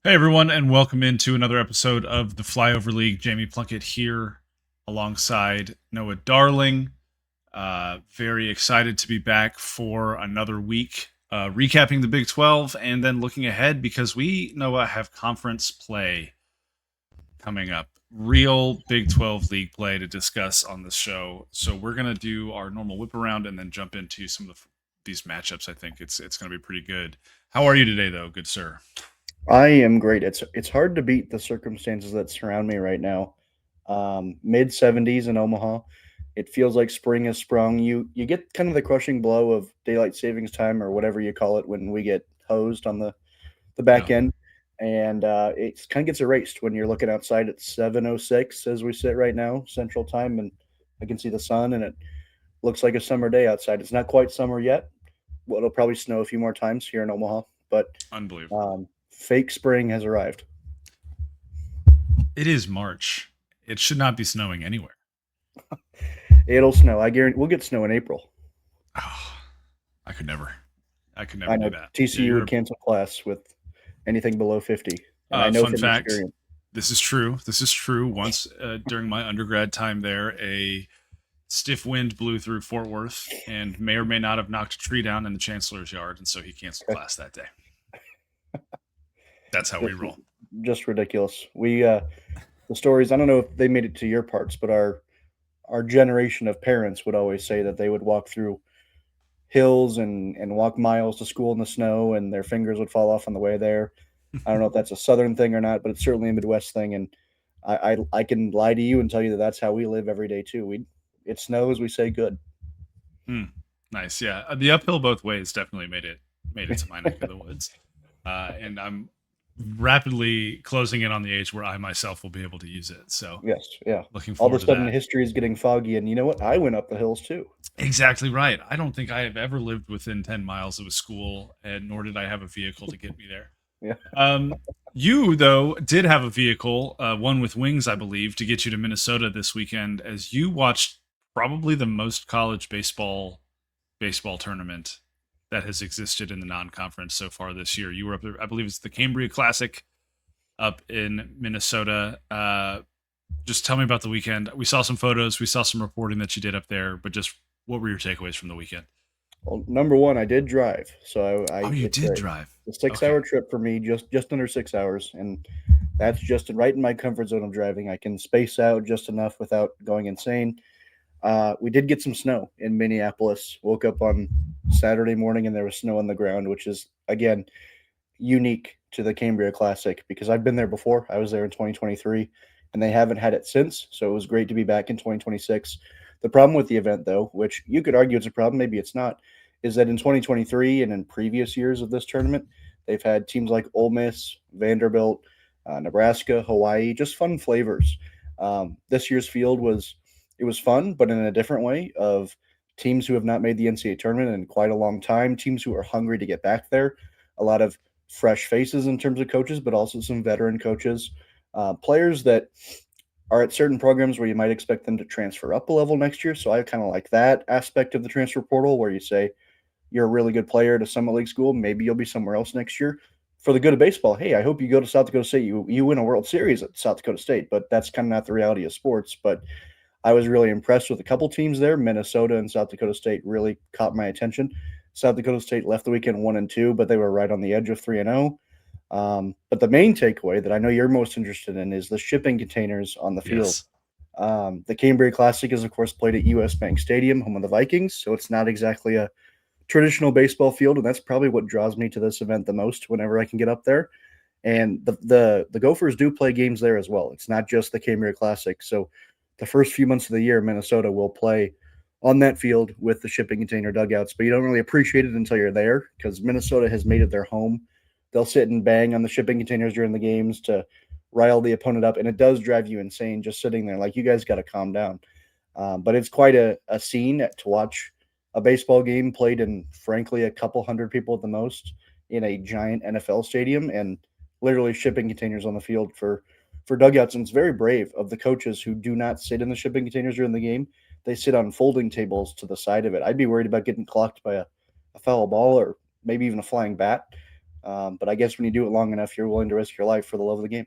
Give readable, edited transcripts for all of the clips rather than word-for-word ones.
Hey everyone, and welcome into another episode of the Flyover League. Jamie Plunkett here alongside Noah Darling. Very excited to be back for another week, recapping the Big 12 and then looking ahead because we, Noah, have conference play coming up. Real Big 12 league play to discuss on this show. So we're going to do our normal whip around and then jump into some of these matchups. I think it's going to be pretty good. How are you today, though, good sir? I am great. It's hard to beat the circumstances that surround me right now. Mid 70s in Omaha. It feels like spring has sprung. You get kind of the crushing blow of daylight savings time or whatever you call it when we get hosed on the Yeah. back end, and it kind of gets erased when you're looking outside at 7:06 as we sit right now Central Time, and I can see the sun and it looks like a summer day outside. It's not quite summer yet. Well, it'll probably snow a few more times here in Omaha, but Unbelievable. fake spring has arrived. It is March. It should not be snowing anywhere. It'll snow. I guarantee we'll get snow in April. Oh, I could never. I could never I do know that. TCU would You're cancel class with anything below 50, and I know fun from fact. experience. This is true. This is true. Once during my undergrad time there, a stiff wind blew through Fort Worth and may or may not have knocked a tree down in the chancellor's yard, and so he canceled Okay. class that day. That's how we Just roll. just ridiculous. We the stories. I don't know if they made it to your parts, but our generation of parents would always say that they would walk through hills and walk miles to school in the snow, and their fingers would fall off on the way there. I don't know if that's a Southern thing or not, but it's certainly a Midwest thing. And I can lie to you and tell you that that's how we live every day too. We it snows, we say good. Hmm. Nice. Yeah, the uphill both ways definitely made it to my neck of the woods, and I'm rapidly closing in on the age where I myself will be able to use it. So Yes, yeah. looking All of a forward to sudden, that. history is getting foggy, and you know what? I went up the hills too. Exactly right. I don't think I have ever lived within 10 miles of a school, and nor did I have a vehicle to get me there. Yeah. Um, you, though, did have a vehicle, one with wings, I believe, to get you to Minnesota this weekend as you watched probably the most college baseball tournament that has existed in the non-conference so far this year. You were up there, I believe it's the Cambria Classic up in Minnesota. Just tell me about the weekend. We saw some photos, we saw some reporting that you did up there, but just what were your takeaways from the weekend? Well, number one, I did drive, so Oh, I you it's did drive. a Okay. 6 hour trip for me, just under 6 hours, and that's just right in my comfort zone of driving. I can space out just enough without going insane. We did get some snow in Minneapolis. Woke up on Saturday morning and there was snow on the ground, which is again unique to the Cambria Classic because I've been there before. I was there in 2023 and they haven't had it since. So it was great to be back in 2026. The problem with the event, though, which you could argue it's a problem, maybe it's not, is that in 2023 and in previous years of this tournament, they've had teams like Ole Miss, Vanderbilt, Nebraska, Hawaii, just fun flavors. This year's field was fun, but in a different way of teams who have not made the NCAA tournament in quite a long time, teams who are hungry to get back there. A lot of fresh faces in terms of coaches, but also some veteran coaches, players that are at certain programs where you might expect them to transfer up a level next year. So I kind of like that aspect of the transfer portal where you say you're a really good player at a Summit League school, maybe you'll be somewhere else next year. For the good of baseball, hey, I hope you go to South Dakota State. You win a World Series at South Dakota State, but that's kind of not the reality of sports. But I was really impressed with a couple teams there. Minnesota and South Dakota State really caught my attention. South Dakota State left the weekend 1-2, but they were right on the edge of 3-0. But the main takeaway that I know you're most interested in is the shipping containers on the field. Yes. The Cambria Classic is, of course, played at US Bank Stadium, home of the Vikings, so it's not exactly a traditional baseball field, and that's probably what draws me to this event the most whenever I can get up there. And the Gophers do play games there as well. It's not just the Cambria Classic. So the first few months of the year, Minnesota will play on that field with the shipping container dugouts, but you don't really appreciate it until you're there because Minnesota has made it their home. They'll sit and bang on the shipping containers during the games to rile the opponent up, and it does drive you insane just sitting there. Like, you guys got to calm down. But it's quite a scene to watch a baseball game played in, frankly, a couple hundred people at the most in a giant NFL stadium and literally shipping containers on the field for dugouts. And it's very brave of the coaches who do not sit in the shipping containers during the game. They sit on folding tables to the side of it. I'd be worried about getting clocked by a foul ball or maybe even a flying bat. But I guess when you do it long enough, you're willing to risk your life for the love of the game.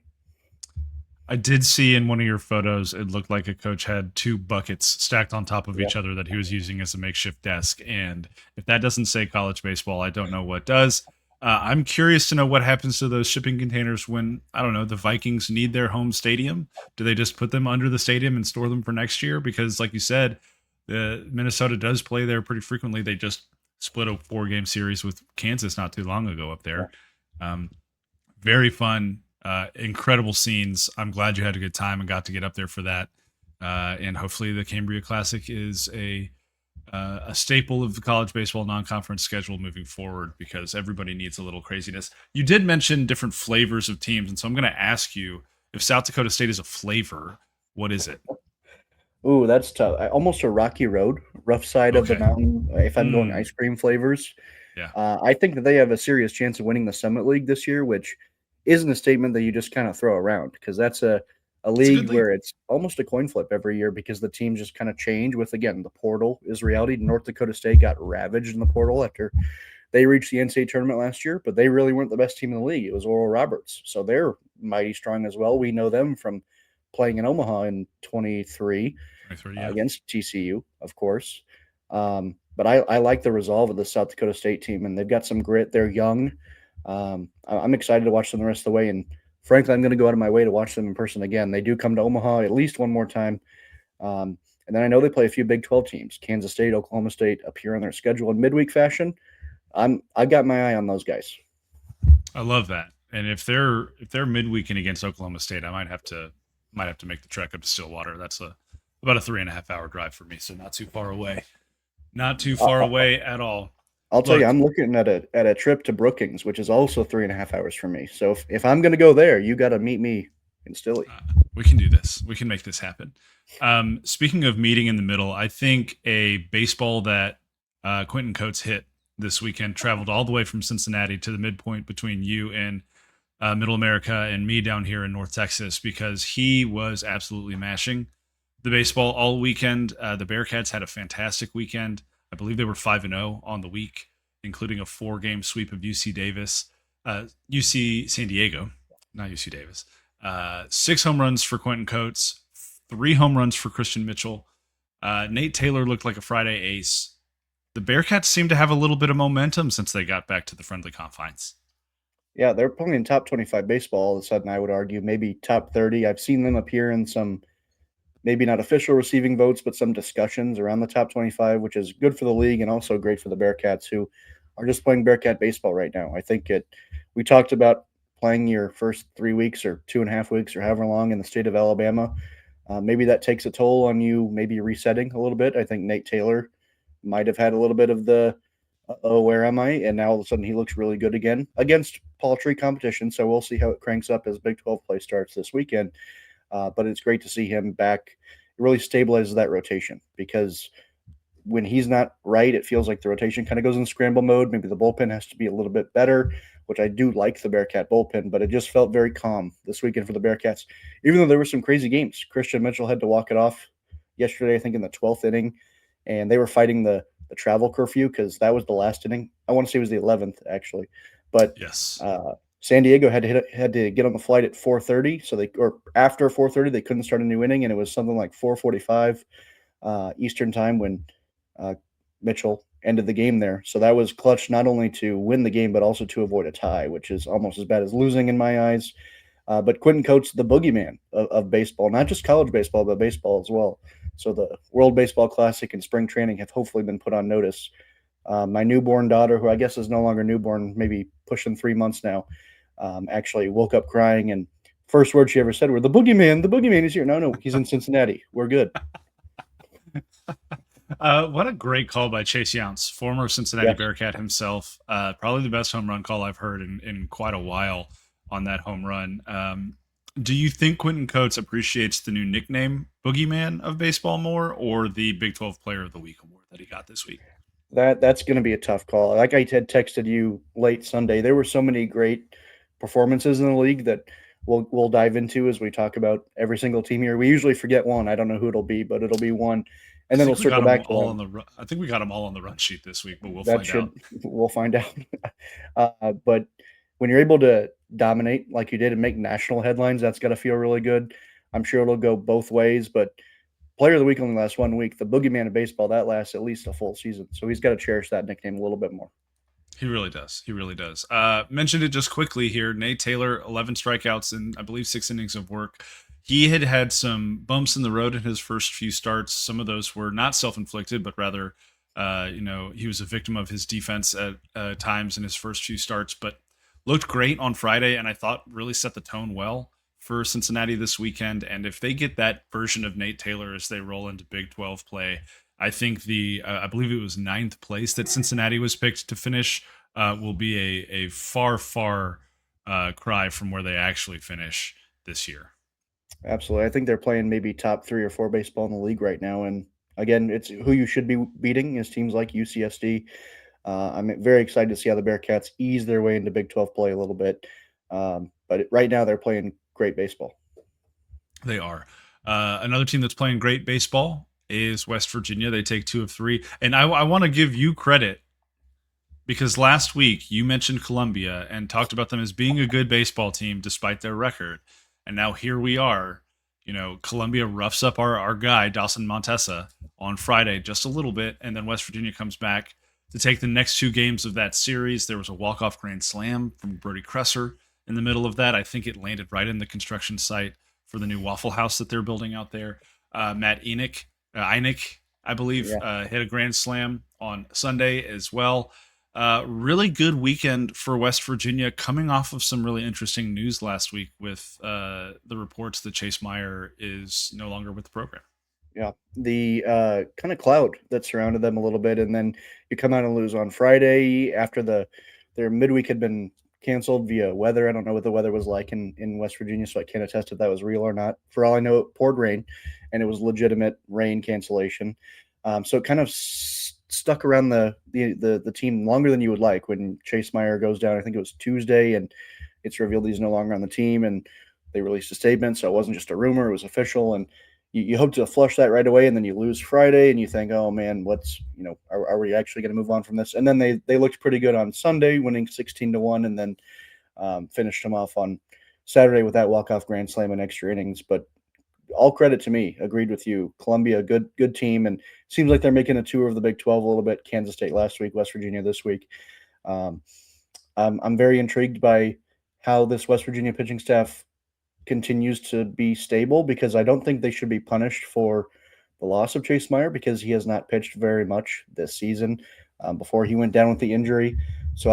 I did see in one of your photos, it looked like a coach had two buckets stacked on top of Yeah. each other that he was using as a makeshift desk. And if that doesn't say college baseball, I don't know what does. I'm curious to know what happens to those shipping containers when, I don't know, the Vikings need their home stadium. Do they just put them under the stadium and store them for next year? Because, like you said, the Minnesota does play there pretty frequently. They just split a 4-game series with Kansas not too long ago up Yeah. there. Um, Very fun, incredible scenes. I'm glad you had a good time and got to get up there for that. And hopefully, the Cambria Classic is a staple of the college baseball non-conference schedule moving forward because everybody needs a little craziness. You did mention different flavors of teams, and so I'm going to ask you if South Dakota State is a flavor. What is it? Ooh, that's tough. Almost a rocky road, rough side of the Okay. mountain. If I'm going Mm, ice cream flavors, yeah. I think that they have a serious chance of winning the Summit League this year, which isn't a statement that you just kind of throw around because that's a It's a league good league. where it's almost a coin flip every year because the teams just kind of change with, again, the portal is reality. North Dakota State got ravaged in the portal after they reached the NCAA tournament last year, but they really weren't the best team in the league. It was Oral Roberts. So they're mighty strong as well. We know them from playing in Omaha in 23 23, yeah. against TCU, of course. But I like the resolve of the South Dakota State team, and they've got some grit. They're young. I'm excited to watch them the rest of the way. And frankly, I'm going to go out of my way to watch them in person again. They do come to Omaha at least one more time. And then I know they play a few Big 12 teams. Kansas State, Oklahoma State appear on their schedule in midweek fashion. I got my eye on those guys. I love that. And if they're midweekend against Oklahoma State, I might have to make the trek up to Stillwater. That's about a 3.5 hour drive for me, so not too far away. Not too I, far I, away at all. I'll tell you, Look, I'm looking at a trip to Brookings, which is also 3.5 hours for me. So if I'm going to go there, you got to meet me in Stilly. we can do this. We can make this happen. Speaking of meeting in the middle, I think a baseball that Quinton Coats hit this weekend traveled all the way from Cincinnati to the midpoint between you and Middle America and me down here in North Texas because he was absolutely mashing the baseball all weekend. The Bearcats had a fantastic weekend. I believe they were 5-0 on the week, including a 4-game sweep of UC Davis, UC San Diego, not UC Davis. 6 home runs for Quentin Coates, 3 home runs for Christian Mitchell. Nate Taylor looked like a Friday ace. The Bearcats seem to have a little bit of momentum since they got back to the friendly confines. Yeah, they're playing top 25 baseball all of a sudden, I would argue, maybe top 30. I've seen them appear in some, maybe not official receiving votes, but some discussions around the top 25, which is good for the league and also great for the Bearcats who are just playing Bearcat baseball right now. I think we talked about playing your first 3 weeks or 2.5 weeks or however long in the state of Alabama. Maybe that takes a toll on you, maybe resetting a little bit. I think Nate Taylor might have had a little bit of the, oh, where am I? And now all of a sudden he looks really good again against paltry competition. So we'll see how it cranks up as Big 12 play starts this weekend. But it's great to see him back. It really stabilizes that rotation because when he's not right, it feels like the rotation kind of goes in scramble mode. Maybe the bullpen has to be a little bit better, which I do like the Bearcat bullpen, but it just felt very calm this weekend for the Bearcats, even though there were some crazy games. Christian Mitchell had to walk it off yesterday, I think, in the 12th inning, and they were fighting the travel curfew because that was the last inning. I want to say it was the 11th, actually. But Yes. San Diego had to get on the flight at 4:30, so or after 4:30 they couldn't start a new inning, and it was something like 4:45 Eastern time when uh, Mitchell ended the game there. So that was clutch not only to win the game, but also to avoid a tie, which is almost as bad as losing in my eyes. But Quinton Coats, the boogeyman of baseball, not just college baseball, but baseball as well. So the World Baseball Classic and spring training have hopefully been put on notice. My newborn daughter, who I guess is no longer newborn, maybe pushing 3 months now, actually woke up crying and first words she ever said were, the boogeyman is here. No, he's in Cincinnati. We're good. What a great call by Chase Younts, former Cincinnati Yeah. Bearcat himself. Probably the best home run call I've heard in quite a while on that home run. Do you think Quentin Coates appreciates the new nickname Boogeyman of baseball more or the Big 12 Player of the Week award that he got this week? That's going to be a tough call. Like I had texted you late Sunday, there were so many great performances in the league that we'll dive into as we talk about every single team here. We usually forget one. I don't know who it'll be, but it'll be one, I and then we'll think we circle got them back to all one. on the. I think we got them all on the run sheet this week, but we'll That find out. should we'll find out. But when you're able to dominate like you did and make national headlines, that's got to feel really good. I'm sure it'll go both ways, but player of the week only lasts 1 week. The boogeyman of baseball, that lasts at least a full season. So he's got to cherish that nickname a little bit more. He really does. He really does. Mentioned it just quickly here. Nate Taylor, 11 strikeouts and I believe 6 innings of work. He had had some bumps in the road in his first few starts. Some of those were not self-inflicted, but rather, he was a victim of his defense at times in his first few starts. But looked great on Friday, and I thought really set the tone well for Cincinnati this weekend. And if they get that version of Nate Taylor as they roll into Big 12 play, I think I believe it was ninth place that Cincinnati was picked to finish, will be a far cry from where they actually finish this year. Absolutely. I think they're playing maybe top 3 or 4 baseball in the league right now. And again, it's who you should be beating is teams like UCSD. I'm very excited to see how the Bearcats ease their way into Big 12 play a little bit. But right now, they're playing great baseball. They are. Another team that's playing great baseball is West Virginia. They take 2 of 3. And I want to give you credit because last week you mentioned Columbia and talked about them as being a good baseball team despite their record. And now here we are. Columbia roughs up our guy, Dawson Montesa, on Friday just a little bit. And then West Virginia comes back to take the next 2 games of that series. There was a walk-off grand slam from Brody Kresser in the middle of that. I think it landed right in the construction site for the new Waffle House that they're building out there. Matt Einig, I believe, Yeah. hit a grand slam on Sunday as well. Really good weekend for West Virginia, coming off of some really interesting news last week with the reports that Chase Meyer is no longer with the program. Yeah. The kind of cloud that surrounded them a little bit. And then you come out and lose on Friday after their midweek had been canceled via weather. I don't know what the weather was like in West Virginia, so I can't attest if that was real or not. For all I know, it poured rain, and it was legitimate rain cancellation. So it kind of stuck around the team longer than you would like. When Chase Meyer goes down, I think it was Tuesday, and it's revealed he's no longer on the team, and they released a statement, so it wasn't just a rumor; it was official. And you hope to flush that right away, and then you lose Friday, and you think, oh man, are we actually going to move on from this? And then they looked pretty good on Sunday, winning 16-1, and then finished them off on Saturday with that walk-off grand slam and extra innings. But all credit to me. Agreed with you. Columbia, good team, and seems like they're making a tour of the Big 12 a little bit. Kansas State last week, West Virginia this week. I'm very intrigued by how this West Virginia pitching staff continues to be stable because I don't think they should be punished for the loss of Chase Meyer because he has not pitched very much this season before he went down with the injury. So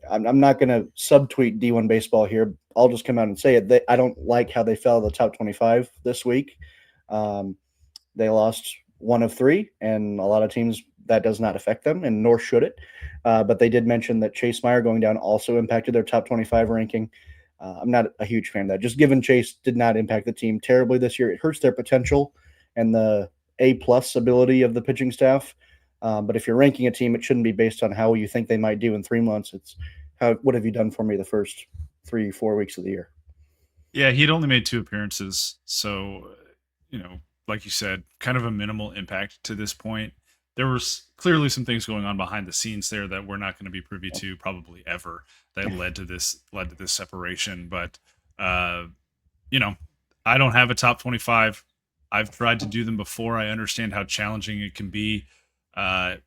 I'm not going to subtweet D1 baseball here. I'll just come out and say it. I don't like how they fell to the top 25 this week. They lost 1 of 3, and a lot of teams that does not affect them, and nor should it. But they did mention that Chase Meyer going down also impacted their top 25 ranking. I'm not a huge fan of that. Just given Chase did not impact the team terribly this year, it hurts their potential and the A+ ability of the pitching staff. But if you're ranking a team, it shouldn't be based on how you think they might do in 3 months. It's what have you done for me the first 3-4 weeks of the year? Yeah, he'd only made 2 appearances, so like you said, kind of a minimal impact to this point. There was clearly some things going on behind the scenes there that we're not going to be privy to probably ever that led to this separation. But uh, you know, I don't have a top 25. I've tried to do them before. I understand how challenging it can be. Uh,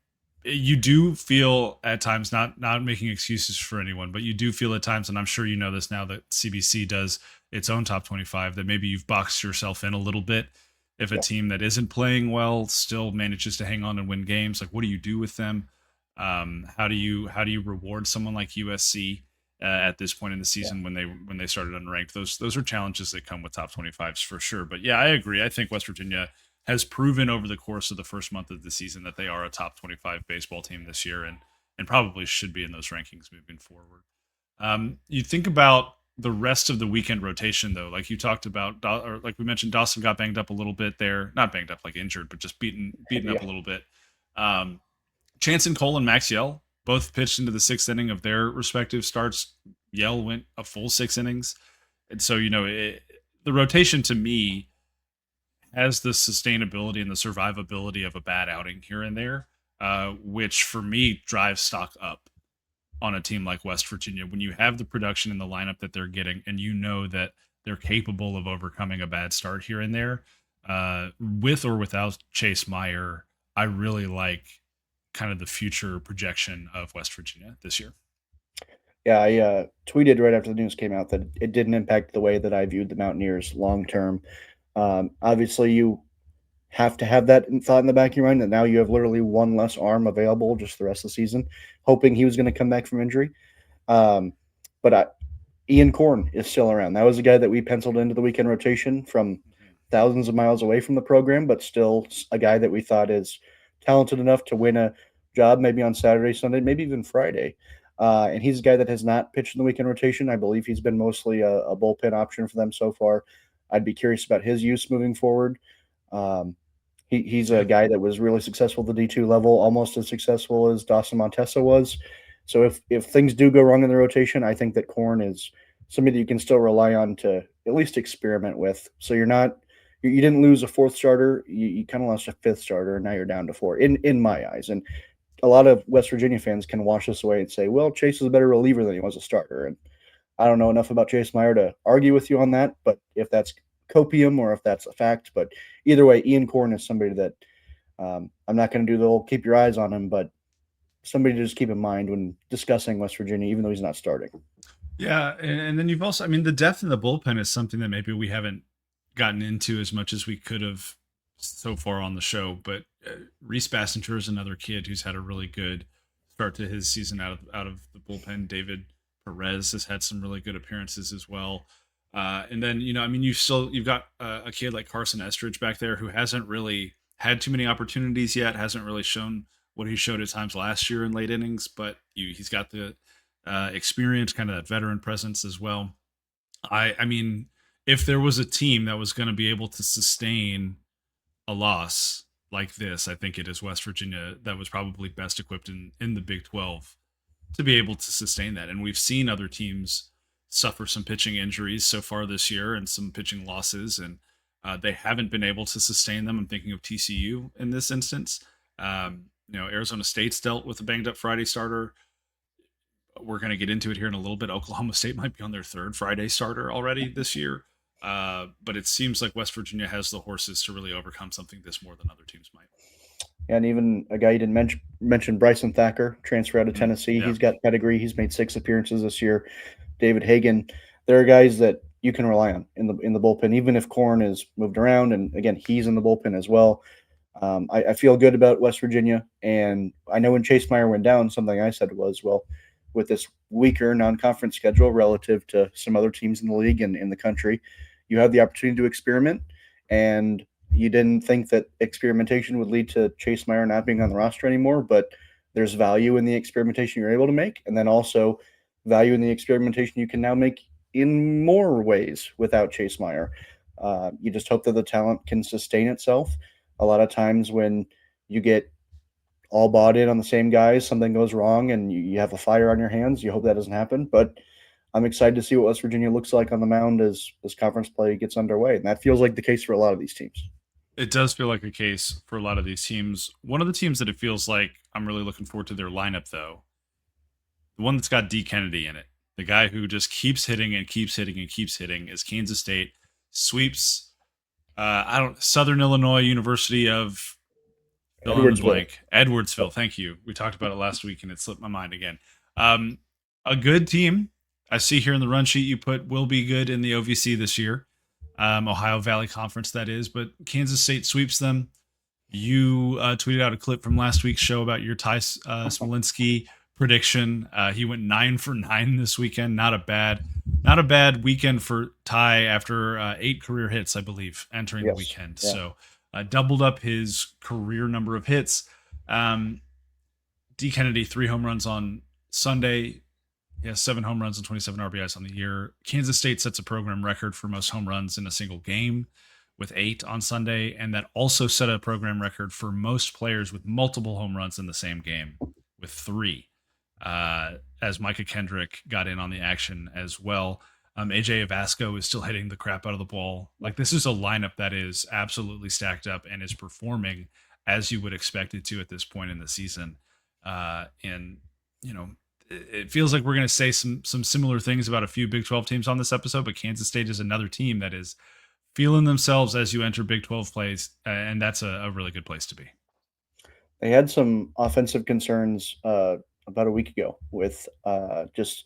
you do feel at times, not making excuses for anyone, but you do feel at times, and I'm sure you know this now that CBC does its own top 25, that maybe you've boxed yourself in a little bit. If a Yeah. team that isn't playing well still manages to hang on and win games, like what do you do with them? How do you reward someone like USC at this point in the Yeah. season when they started unranked? Those are challenges that come with top 25s for sure. But yeah, I agree. I think West Virginia has proven over the course of the first month of the season that they are a top 25 baseball team this year, and probably should be in those rankings moving forward. You think about the rest of the weekend rotation, though, like you talked about, or like we mentioned, Dawson got banged up a little bit there. Not banged up like injured, but just beaten up Yeah. a little bit. Um, Chance and Cole and Max Yell both pitched into the 6th inning of their respective starts. Yell went a full 6 innings, and so the rotation to me has the sustainability and the survivability of a bad outing here and there, which for me drives stock up. on a team like West Virginia when you have the production in the lineup that they're getting, and you know that they're capable of overcoming a bad start here and there, with or without Chase Meyer. I really like kind of the future projection of West Virginia this year. Yeah, I tweeted right after the news came out that it didn't impact the way that I viewed the Mountaineers long term. Obviously, you have to have that thought in the back of your mind that now you have literally one less arm available just the rest of the season, hoping he was going to come back from injury. Um, but Ian Korn is still around. That was a guy that we penciled into the weekend rotation from Mhm. thousands of miles away from the program, but still a guy that we thought is talented enough to win a job maybe on Saturday, Sunday, maybe even Friday. And he's a guy that has not pitched in the weekend rotation. I believe he's been mostly a bullpen option for them so far. I'd be curious about his use moving forward. Um, he's a Yeah. guy that was really successful at the D2 level, almost as successful as Dawson Montesa was. So if things do go wrong in the rotation, I think that Korn is somebody that you can still rely on to at least experiment with. So you didn't lose a fourth starter, you kind of lost a fifth starter, and now you're down to four in my eyes. And a lot of West Virginia fans can wash this away and say, well, Chase is a better reliever than he was a starter. And I don't know enough about Chase Meyer to argue with you on that, but if that's copium or if that's a fact, but either way, Ian Korn is somebody that I'm not going to do the whole keep your eyes on him, but somebody to just keep in mind when discussing West Virginia, even though he's not starting. Yeah, and then you've also, I mean, the depth in the bullpen is something that maybe we haven't gotten into as much as we could have so far on the show. But Reese Bassinger is another kid who's had a really good start to his season out of the bullpen. David Perez has had some really good appearances as well. And then I mean, you've got a kid like Carson Estridge back there who hasn't really had too many opportunities yet, hasn't really shown what he showed at times last year in late innings, but he's got the experience, kind of that veteran presence as well. I mean, if there was a team that was going to be able to sustain a loss like this, I think it is West Virginia that was probably best equipped in the Big 12 to be able to sustain that. And we've seen other teams suffer some pitching injuries so far this year and some pitching losses, and they haven't been able to sustain them. I'm thinking of TCU in this instance. Arizona State's dealt with a banged up Friday starter. We're going to get into it here in a little bit. Oklahoma State might be on their third Friday starter already this year. But it seems like West Virginia has the horses to really overcome something this more than other teams might. And even a guy you didn't mention Bryson Thacker, transfer out of Tennessee. Yeah. He's got pedigree. He's made 6 appearances this year. David Hagan. There are guys that you can rely on in the bullpen, even if Korn is moved around. And again, he's in the bullpen as well. I feel good about West Virginia. And I know when Chase Meyer went down, something I said was, well, with this weaker non-conference schedule relative to some other teams in the league and in the country, you have the opportunity to experiment. And you didn't think that experimentation would lead to Chase Meyer not being on the roster anymore, but there's value in the experimentation you're able to make. And then also value in the experimentation you can now make in more ways without Chase Meyer. You just hope that the talent can sustain itself. A lot of times when you get all bought in on the same guys, something goes wrong and you have a fire on your hands. You hope that doesn't happen. But I'm excited to see what West Virginia looks like on the mound as conference play gets underway. And that feels like the case for a lot of these teams. It does feel like a case for a lot of these teams. One of the teams that it feels like I'm really looking forward to their lineup, though, the one that's got D. Kennedy in it, the guy who just keeps hitting and keeps hitting and keeps hitting, is Kansas State. Sweeps Southern Illinois University of fill in the Edwardsville. blank. Edwardsville. Thank you. We talked about it last week and it slipped my mind again. Um, a good team. I see here in the run sheet you put will be good in the OVC this year. Ohio Valley Conference, that is. But Kansas State sweeps them. You tweeted out a clip from last week's show about your Ty Smolinski prediction. He went 9 for 9 this weekend. Not a bad weekend for Ty after 8 career hits, I believe, entering the weekend. Yeah. So doubled up his career number of hits. D. Kennedy, 3 home runs on Sunday. He has 7 home runs and 27 RBIs on the year. Kansas State sets a program record for most home runs in a single game with 8 on Sunday. And that also set a program record for most players with multiple home runs in the same game with 3. As Micah Kendrick got in on the action as well. AJ Avasco is still hitting the crap out of the ball. Like, this is a lineup that is absolutely stacked up and is performing as you would expect it to at this point in the season. And it feels like we're going to say some similar things about a few Big 12 teams on this episode, but Kansas State is another team that is feeling themselves as you enter Big 12 plays, and that's a really good place to be. They had some offensive concerns about a week ago with just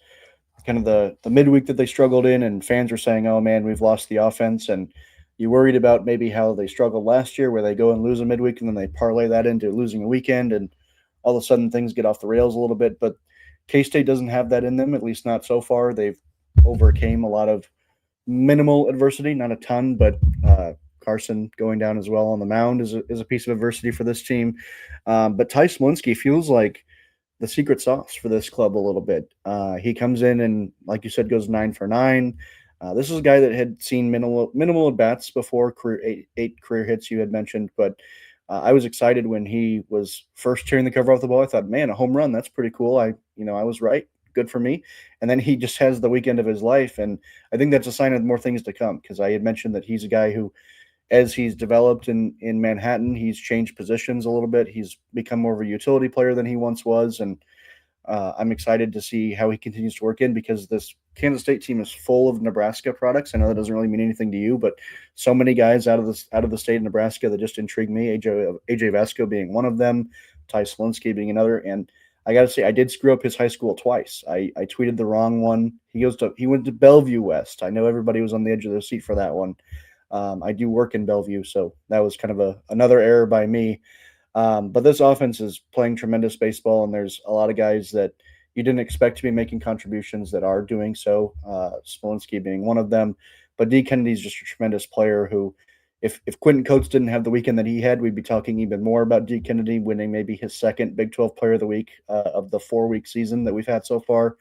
kind of the midweek that they struggled in, and fans were saying, "Oh man, we've lost the offense." And you worried about maybe how they struggled last year, where they go and lose a midweek, and then they parlay that into losing a weekend, and all of a sudden things get off the rails a little bit. But K State doesn't have that in them, at least not so far. They've overcame a lot of minimal adversity, not a ton, but Carson going down as well on the mound is a piece of adversity for this team. But Ty Smolinski feels like the secret sauce for this club a little bit. He comes in and, like you said, goes 9 for 9. This is a guy that had seen minimal at bats before, eight career hits you had mentioned, but I was excited when he was first tearing the cover off the ball. I thought, man, a home run, that's pretty cool. I was right. Good for me. And then he just has the weekend of his life, and I think that's a sign of more things to come, because I had mentioned that he's a guy who, as he's developed in Manhattan, he's changed positions a little bit. He's become more of a utility player than he once was, and I'm excited to see how he continues to work in, because this Kansas State team is full of Nebraska products. I know that doesn't really mean anything to you, but so many guys out of the state of Nebraska that just intrigue me. AJ Vasco being one of them, Ty Smolinski being another, and I got to say, I did screw up his high school twice. I tweeted the wrong one. He went to Bellevue West. I know everybody was on the edge of their seat for that one. I do work in Bellevue, so that was kind of another error by me. But this offense is playing tremendous baseball, and there's a lot of guys that you didn't expect to be making contributions that are doing so. Smolinski being one of them, but D. Kennedy's just a tremendous player who, if Quinton Coats didn't have the weekend that he had, we'd be talking even more about D. Kennedy winning maybe his second Big 12 Player of the Week of the 4-week season that we've had so far.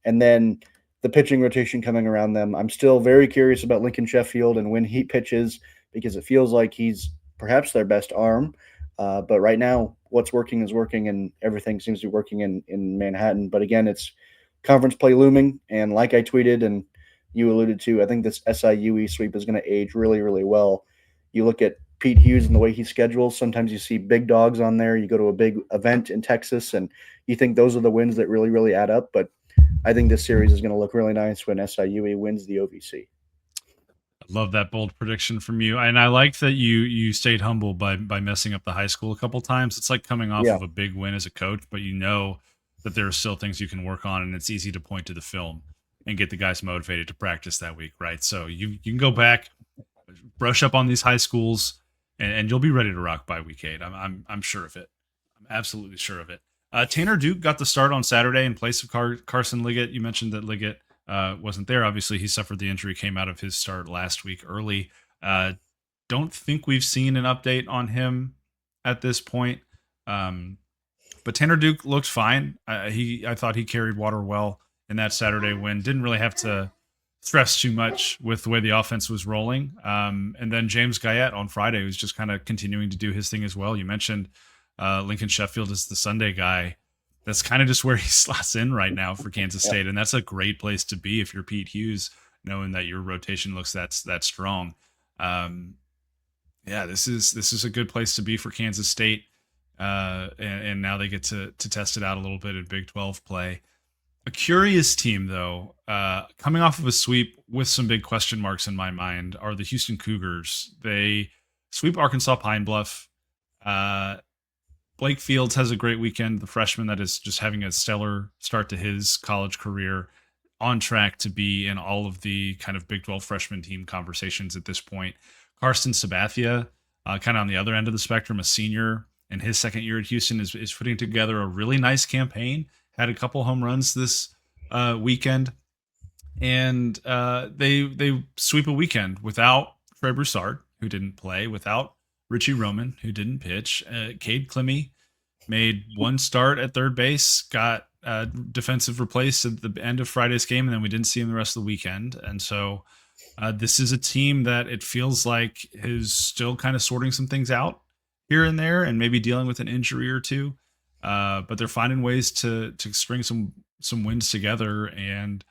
And then the pitching rotation coming around them. I'm still very curious about Lincoln Sheffield and when he pitches, because it feels like he's perhaps their best arm. But right now, what's working is working, and everything seems to be working in Manhattan. But again, it's conference play looming. And like I tweeted and you alluded to, I think this SIUE sweep is going to age really, really well. You look at Pete Hughes and the way he schedules. Sometimes you see big dogs on there. You go to a big event in Texas, and you think those are the wins that really, really add up. But I think this series is going to look really nice when SIUE wins the OVC. Love that bold prediction from you, and I like that you stayed humble by messing up the high school a couple times. It's like coming off Yeah, of a big win as a coach, but you know that there are still things you can work on, and it's easy to point to the film and get the guys motivated to practice that week, right? So you can go back, brush up on these high schools, and you'll be ready to rock by week 8. I'm sure of it. I'm absolutely sure of it. Tanner Duke got the start on Saturday in place of Carson Liggett. You mentioned that Liggett wasn't there. Obviously, he suffered the injury, came out of his start last week early. Don't think we've seen an update on him at this point. But Tanner Duke looks fine. I thought he carried water well in that Saturday win. Didn't really have to stress too much with the way the offense was rolling. And then James Guyette on Friday was just kind of continuing to do his thing as well. You mentioned Lincoln Sheffield is the Sunday guy. That's kind of just where he slots in right now for Kansas State, and that's a great place to be if you're Pete Hughes, knowing that your rotation looks that strong. This is a good place to be for Kansas State, and now they get to test it out a little bit in Big 12 play. A curious team, though, coming off of a sweep with some big question marks in my mind, are the Houston Cougars. They sweep Arkansas Pine Bluff. Blake Fields has a great weekend, the freshman that is just having a stellar start to his college career, on track to be in all of the kind of Big 12 freshman team conversations at this point. Karsten Sabathia, kind of on the other end of the spectrum, a senior in his second year at Houston, is putting together a really nice campaign, had a couple home runs this weekend, and they sweep a weekend without Trey Broussard, who didn't play, without Richie Roman, who didn't pitch. Cade Clemmy made one start at third base, got defensive replaced at the end of Friday's game, and then we didn't see him the rest of the weekend. And so this is a team that it feels like is still kind of sorting some things out here and there, and maybe dealing with an injury or two. But they're finding ways to string some wins together. And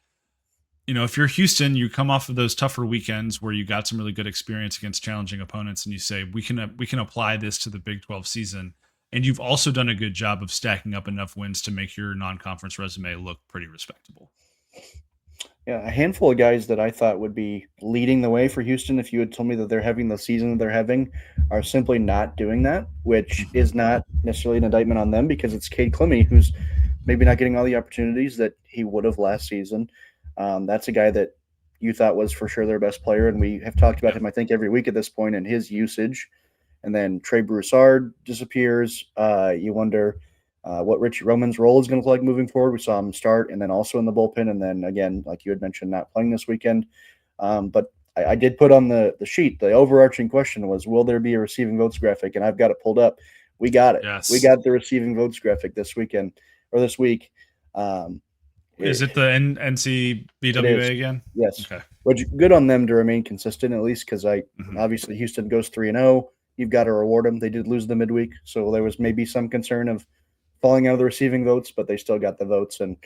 if you're Houston, you come off of those tougher weekends where you got some really good experience against challenging opponents, and you say we can apply this to the Big 12 season. And you've also done a good job of stacking up enough wins to make your non-conference resume look pretty respectable. Yeah, a handful of guys that I thought would be leading the way for Houston, if you had told me that they're having the season that they're having, are simply not doing that, which Mm-hmm. is not necessarily an indictment on them because it's Cade Clemmy who's maybe not getting all the opportunities that he would have last season. That's a guy that you thought was for sure their best player, and we have talked about Yep. him, I think, every week at this point and his usage. And then Trey Broussard disappears. You wonder what Richie Roman's role is going to look like moving forward. We saw him start and then also in the bullpen. And then again, like you had mentioned, not playing this weekend. But I did put on the sheet, the overarching question was, will there be a receiving votes graphic? And I've got it pulled up. We got it. We Yes. got the receiving votes graphic this weekend or this week. Um, Is it, it the it NCBWA is. again? Yes. Okay. Which good on them to remain consistent at least because Mm-hmm. obviously Houston goes 3-0. You've got to reward them. They did lose the midweek, so there was maybe some concern of falling out of the receiving votes, but they still got the votes, and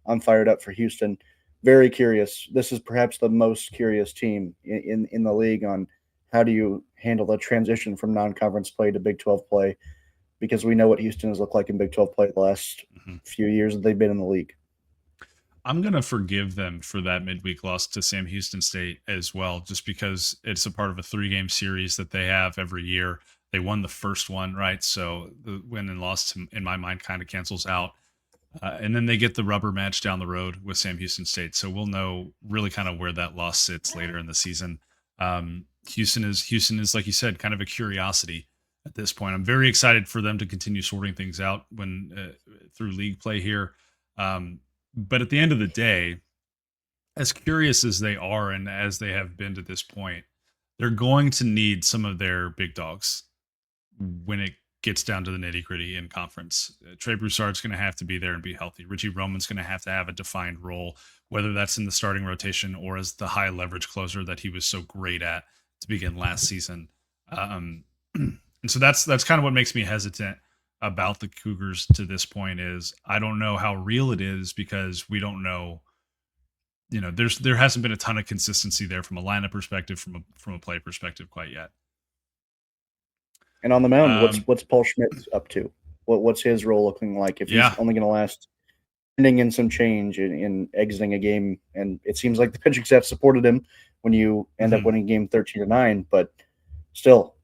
I'm fired up for Houston. Very curious. This is perhaps the most curious team in the league on how do you handle the transition from non-conference play to Big 12 play because we know what Houston has looked like in Big 12 play the last Mm-hmm. few years that they've been in the league. I'm going to forgive them for that midweek loss to Sam Houston State as well, just because it's a part of a 3-game series that they have every year. They won the first one, right? So the win and loss, in my mind, kind of cancels out. And then they get the rubber match down the road with Sam Houston State. So we'll know really kind of where that loss sits later in the season. Houston is, like you said, kind of a curiosity at this point. I'm very excited for them to continue sorting things out when through league play here. But at the end of the day, as curious as they are and as they have been to this point, they're going to need some of their big dogs when it gets down to the nitty gritty in conference. Trey Broussard's going to have to be there and be healthy. Richie Roman's going to have a defined role, whether that's in the starting rotation or as the high leverage closer that he was so great at to begin last season. And so that's kind of what makes me hesitant about the Cougars to this point is I don't know how real it is because we don't know. There hasn't been a ton of consistency there from a lineup perspective, from a play perspective, quite yet. And on the mound, Um, what's Paul Schmidt up to? What's his role looking like if he's yeah, only going to last ending in some change in exiting a game? And it seems like the pitching staff supported him when you end up mhm. winning game 13-9, but still,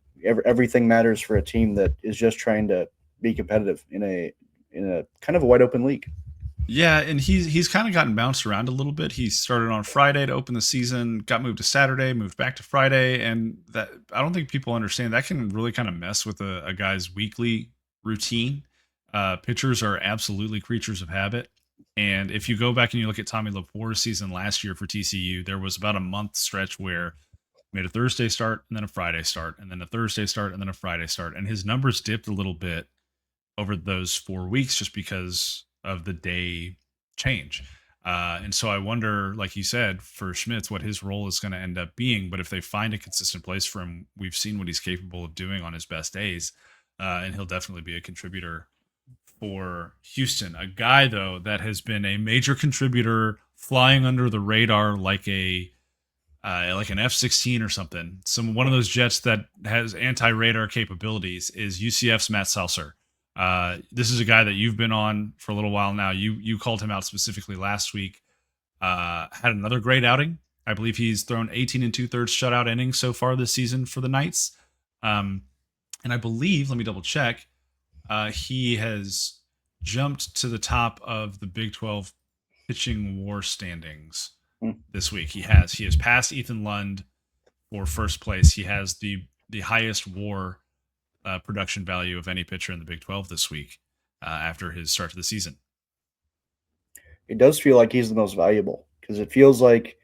everything matters for a team that is just trying to be competitive in a kind of a wide open league. Yeah, and he's kind of gotten bounced around a little bit. He started on Friday to open the season, got moved to Saturday, moved back to Friday, and that I don't think people understand that can really kind of mess with a guy's weekly routine. Pitchers are absolutely creatures of habit, and if you go back and you look at Tommy Laporte's season last year for TCU, there was about a month stretch where he made a Thursday start and then a Friday start and then a Thursday start and then a Friday start, and his numbers dipped a little bit over those 4 weeks just because of the day change. And so I wonder, like you said, for Schmitz, what his role is going to end up being. But if they find a consistent place for him, we've seen what he's capable of doing on his best days, and he'll definitely be a contributor for Houston. A guy though that has been a major contributor, flying under the radar like an F-16 or something. One of those jets that has anti-radar capabilities is UCF's Matt Seltzer. This is a guy that you've been on for a little while now. You called him out specifically last week. Had another great outing. I believe he's thrown 18 and 2/3 shutout innings so far this season for the Knights. Um, and I believe, let me double check, he has jumped to the top of the Big 12 pitching war standings Hmm. this week. He has passed Ethan Lund for first place. He has the highest WAR production value of any pitcher in the Big 12 this week after his start to the season. It does feel like he's the most valuable because it feels like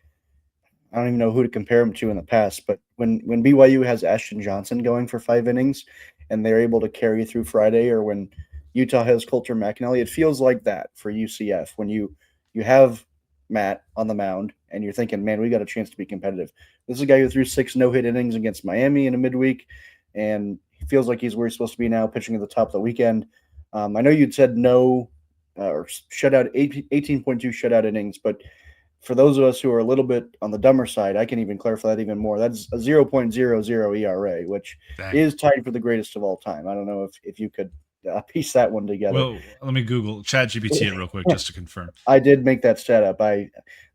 I don't even know who to compare him to in the past, but when BYU has Ashton Johnson going for 5 innings and they're able to carry through Friday, or when Utah has Coulter McAnally, it feels like that for UCF when you have Matt on the mound and you're thinking, man, we got a chance to be competitive. This is a guy who threw 6 no-hit innings against Miami in a midweek, and he feels like he's where he's supposed to be now, pitching at the top of the weekend. I know you'd said no or shutout 18.2 shutout innings, but for those of us who are a little bit on the dumber side, I can even clarify that even more. That's a 0.00 ERA, which Dang. is tied for the greatest of all time. I don't know if you could piece that one together. Well, let me Google ChatGPT it real quick just to confirm. I did make that stat up.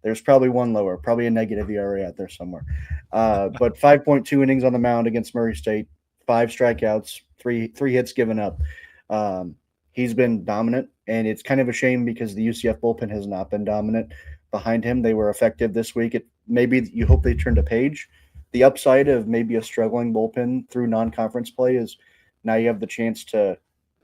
There's probably one lower, probably a negative ERA out there somewhere. But 5.2 innings on the mound against Murray State, 5 strikeouts, three hits given up. He's been dominant, and it's kind of a shame because the UCF bullpen has not been dominant behind him. They were effective this week. Maybe you hope they turned a page. The upside of maybe a struggling bullpen through non-conference play is now you have the chance to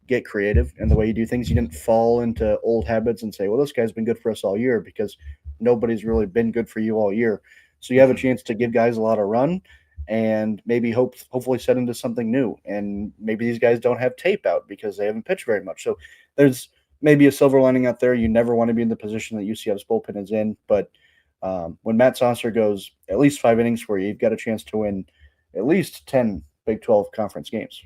get creative in the way you do things. You didn't fall into old habits and say, well, this guy's been good for us all year, because nobody's really been good for you all year. So you have a chance to give guys a lot of run and maybe hopefully set into something new. And maybe these guys don't have tape out because they haven't pitched very much. So there's maybe a silver lining out there. You never want to be in the position that UCF's bullpen is in. But when Matt Saucer goes at least 5 innings for you, you've got a chance to win at least 10 Big 12 conference games.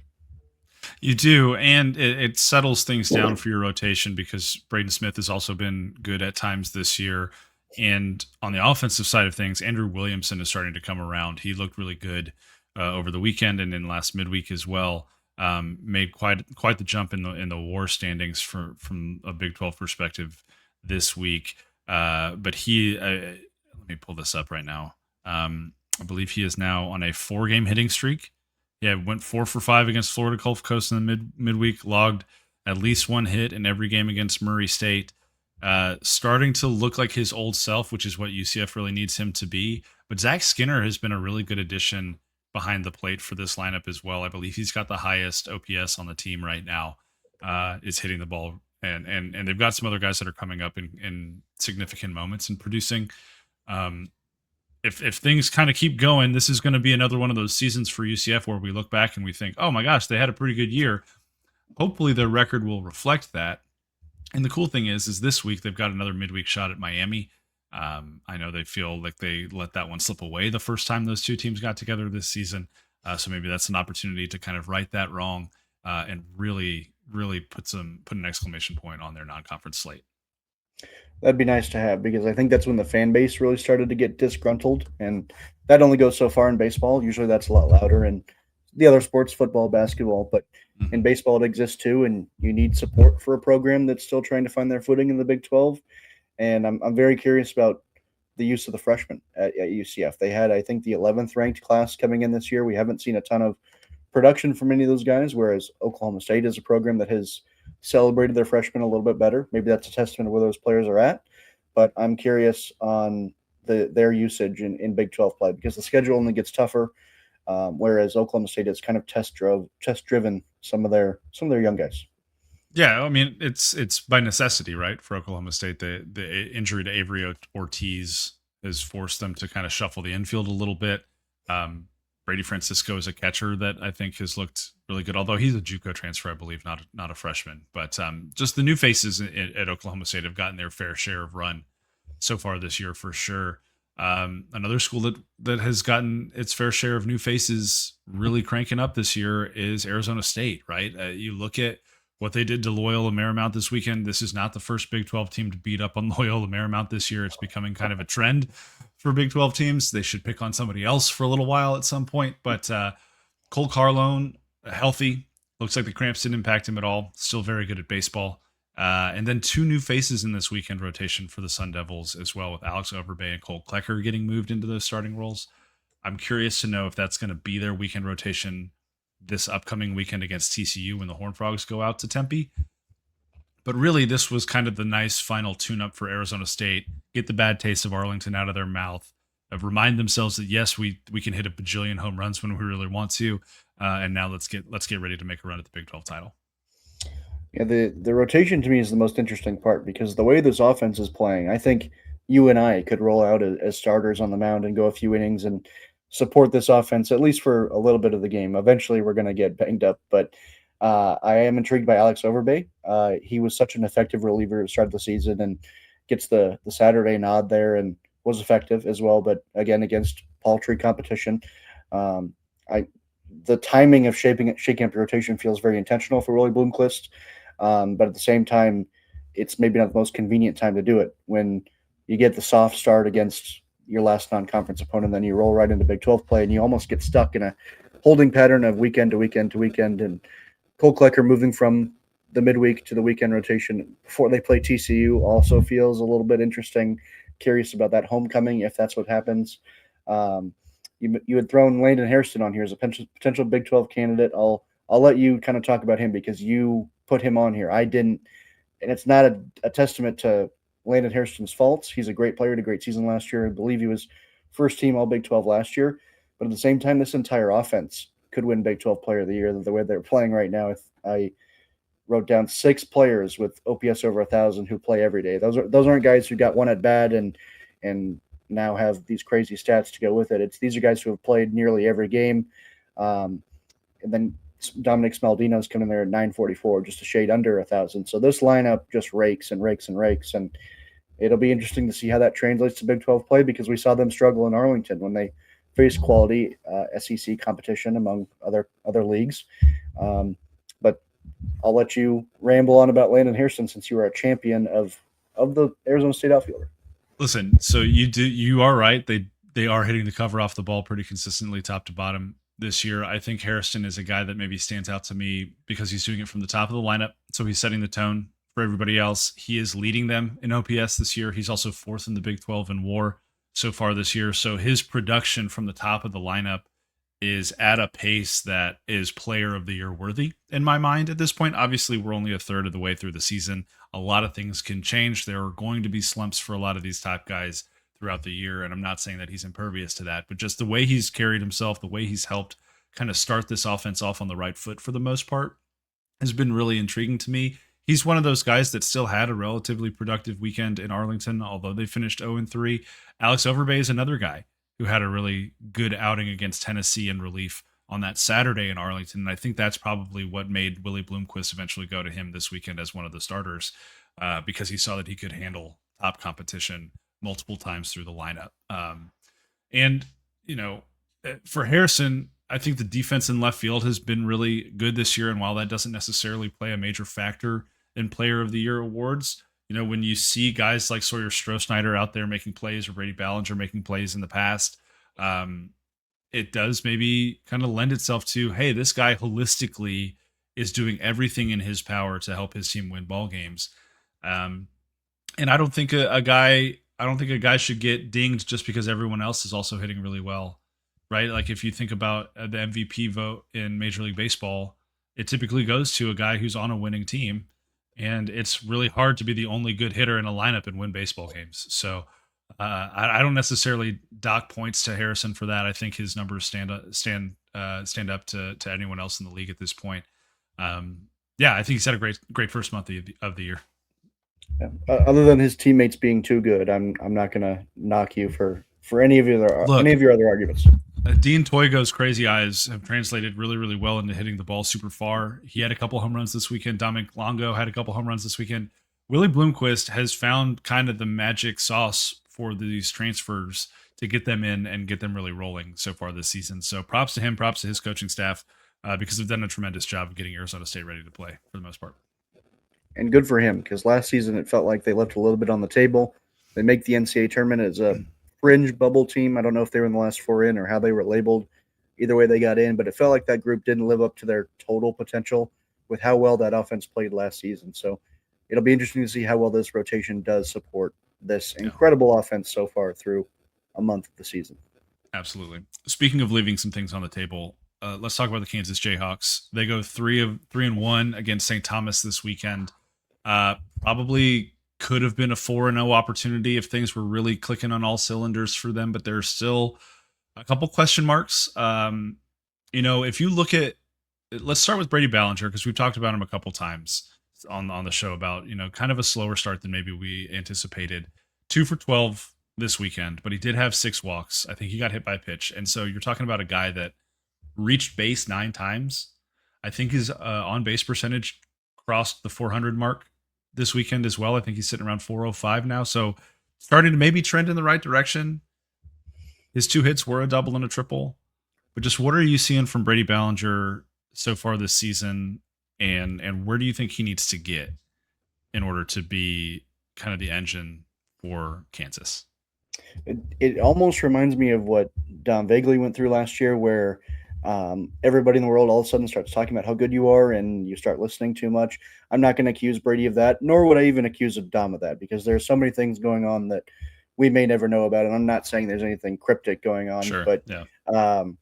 You do, and it settles things down for your rotation because Braden Smith has also been good at times this year. And on the offensive side of things, Andrew Williamson is starting to come around. He looked really good over the weekend and in last midweek as well. Made quite the jump in the WAR standings from a Big 12 perspective this week. But let me pull this up right now. I believe he is now on a 4-game hitting streak. Yeah, went 4 for 5 against Florida Gulf Coast in the midweek, logged at least 1 hit in every game against Murray State. Starting to look like his old self, which is what UCF really needs him to be. But Zach Skinner has been a really good addition behind the plate for this lineup as well. I believe he's got the highest OPS on the team right now, is hitting the ball. And they've got some other guys that are coming up in significant moments and producing. If things kind of keep going, this is going to be another one of those seasons for UCF where we look back and we think, oh my gosh, they had a pretty good year. Hopefully their record will reflect that. And the cool thing is this week they've got another midweek shot at Miami. I know they feel like they let that one slip away the first time those two teams got together this season. So maybe that's an opportunity to kind of right that wrong and really put an exclamation point on their non-conference slate. That'd be nice to have, because I think that's when the fan base really started to get disgruntled, and that only goes so far in baseball. Usually that's a lot louder in the other sports, football, basketball, but in baseball it exists too, and you need support for a program that's still trying to find their footing in the Big 12. And I'm very curious about the use of the freshmen at UCF. They had, I think, the 11th ranked class coming in this year. We haven't seen a ton of production from any of those guys, whereas Oklahoma State is a program that has celebrated their freshmen a little bit better. Maybe that's a testament to where those players are at. But I'm curious on their usage in Big 12 play, because the schedule only gets tougher, whereas Oklahoma State has kind of test driven some of their young guys. Yeah, I mean it's by necessity, right? For Oklahoma State, the injury to Avery Ortiz has forced them to kind of shuffle the infield a little bit. Brady Francisco is a catcher that I think has looked really good, although he's a JUCO transfer, I believe, not a freshman. But just the new faces at Oklahoma State have gotten their fair share of run so far this year, for sure. Another school that has gotten its fair share of new faces really cranking up this year is Arizona State, right? You look at what they did to Loyola Marymount this weekend. This is not the first Big 12 team to beat up on Loyola Marymount this year. It's becoming kind of a trend for Big 12 teams. They should pick on somebody else for a little while at some point. But Cole Carlone, healthy. Looks like the cramps didn't impact him at all. Still very good at baseball. And then 2 new faces in this weekend rotation for the Sun Devils as well, with Alex Overbay and Cole Klecker getting moved into those starting roles. I'm curious to know if that's going to be their weekend rotation this upcoming weekend against TCU when the Horned Frogs go out to Tempe. But really, this was kind of the nice final tune-up for Arizona State. Get the bad taste of Arlington out of their mouth. Remind themselves that yes, we can hit a bajillion home runs when we really want to. And now let's get ready to make a run at the Big 12 title. Yeah, the rotation to me is the most interesting part, because the way this offense is playing, I think you and I could roll out as starters on the mound and go a few innings and support this offense at least for a little bit of the game. Eventually, we're going to get banged up, but I am intrigued by Alex Overbay. He was such an effective reliever at the start of the season and gets the Saturday nod there and was effective as well. But again, against paltry competition, the timing of shaking up the rotation feels very intentional for Willie Bloomquist. But at the same time, it's maybe not the most convenient time to do it when you get the soft start against your last non-conference opponent, then you roll right into Big 12 play and you almost get stuck in a holding pattern of weekend to weekend to weekend. And Cole Klecker moving from the midweek to the weekend rotation before they play TCU also feels a little bit interesting. Curious about that homecoming if that's what happens. Um, you had thrown Landon Harrison on here as a potential Big 12 candidate. I'll let you kind of talk about him because you put him on here. I didn't, and it's not a testament to Landon Harrison's faults. He's a great player, had a great season last year. I believe he was first team All Big 12 last year. But at the same time, this entire offense could win Big 12 Player of the Year the way they're playing right now. I wrote down 6 players with OPS over 1,000 who play every day. Those aren't guys who got one at bat and now have these crazy stats to go with it. These are guys who have played nearly every game. And then Dominic Smaldino's coming there at 944, just a shade under 1,000. So this lineup just rakes and rakes and rakes. And it'll be interesting to see how that translates to Big 12 play because we saw them struggle in Arlington when they faced quality SEC competition among other leagues. But I'll let you ramble on about Landon Harrison since you are a champion of the Arizona State outfielder. Listen, so you are right. They are hitting the cover off the ball pretty consistently, top to bottom this year. I think Harrison is a guy that maybe stands out to me because he's doing it from the top of the lineup. So he's setting the tone for everybody else. He is leading them in OPS this year. He's also fourth in the Big 12 in WAR so far this year. So his production from the top of the lineup is at a pace that is player of the year worthy in my mind at this point. Obviously, we're only a third of the way through the season. A lot of things can change. There are going to be slumps for a lot of these top guys throughout the year. And I'm not saying that he's impervious to that, but just the way he's carried himself, the way he's helped kind of start this offense off on the right foot for the most part has been really intriguing to me. He's one of those guys that still had a relatively productive weekend in Arlington, although they finished 0-3. Alex Overbay is another guy who had a really good outing against Tennessee in relief on that Saturday in Arlington. And I think that's probably what made Willie Bloomquist eventually go to him this weekend as one of the starters because he saw that he could handle top competition multiple times through the lineup. And, you know, for Harrison, I think the defense in left field has been really good this year. And while that doesn't necessarily play a major factor in Player of the Year awards, you know, when you see guys like Sawyer Stroh-Snyder out there making plays or Brady Ballinger making plays in the past, it does maybe kind of lend itself to, hey, this guy holistically is doing everything in his power to help his team win ball games. And I don't think a guy should get dinged just because everyone else is also hitting really well, right? Like if you think about the MVP vote in Major League Baseball, it typically goes to a guy who's on a winning team. And it's really hard to be the only good hitter in a lineup and win baseball games. So I don't necessarily dock points to Harrison for that. I think his numbers stand up to anyone else in the league at this point. Yeah, I think he's had a great first month of the year. Yeah. Other than his teammates being too good, I'm not going to knock you for any of your other arguments. Dean Toigo's crazy eyes have translated really, really well into hitting the ball super far. He had a couple home runs this weekend. Dominic Longo had a couple home runs this weekend. Willie Bloomquist has found kind of the magic sauce for these transfers to get them in and get them really rolling so far this season. So props to him, props to his coaching staff because they've done a tremendous job of getting Arizona State ready to play for the most part. And good for him because last season it felt like they left a little bit on the table. They make the NCAA tournament as a fringe bubble team. I don't know if they were in the last 4 in or how they were labeled. Either way they got in, but it felt like that group didn't live up to their total potential with how well that offense played last season. So it'll be interesting to see how well this rotation does support this incredible offense so far through a month of the season. Absolutely. Speaking of leaving some things on the table, let's talk about the Kansas Jayhawks. They go 3-1 against St. Thomas this weekend. Probably could have been a 4-0 opportunity if things were really clicking on all cylinders for them, but there's still a couple question marks. You know, if you look at, let's start with Brady Ballinger because we've talked about him a couple times on the show about, you know, kind of a slower start than maybe we anticipated. 2 for 12 this weekend, but he did have 6 walks. I think he got hit by a pitch. And so you're talking about a guy that reached base 9 times. I think his on base percentage crossed the 400 mark this weekend as well. I think he's sitting around 405 now. So starting to maybe trend in the right direction. His 2 hits were a double and a triple. But just what are you seeing from Brady Ballinger so far this season? And where do you think he needs to get in order to be kind of the engine for Kansas? It almost reminds me of what Don Vagley went through last year, where everybody in the world all of a sudden starts talking about how good you are and you start listening too much. I'm not going to accuse Brady of that, nor would I even accuse Dom of that, because there's so many things going on that we may never know about. And I'm not saying there's anything cryptic going on, Sure. but Yeah. um,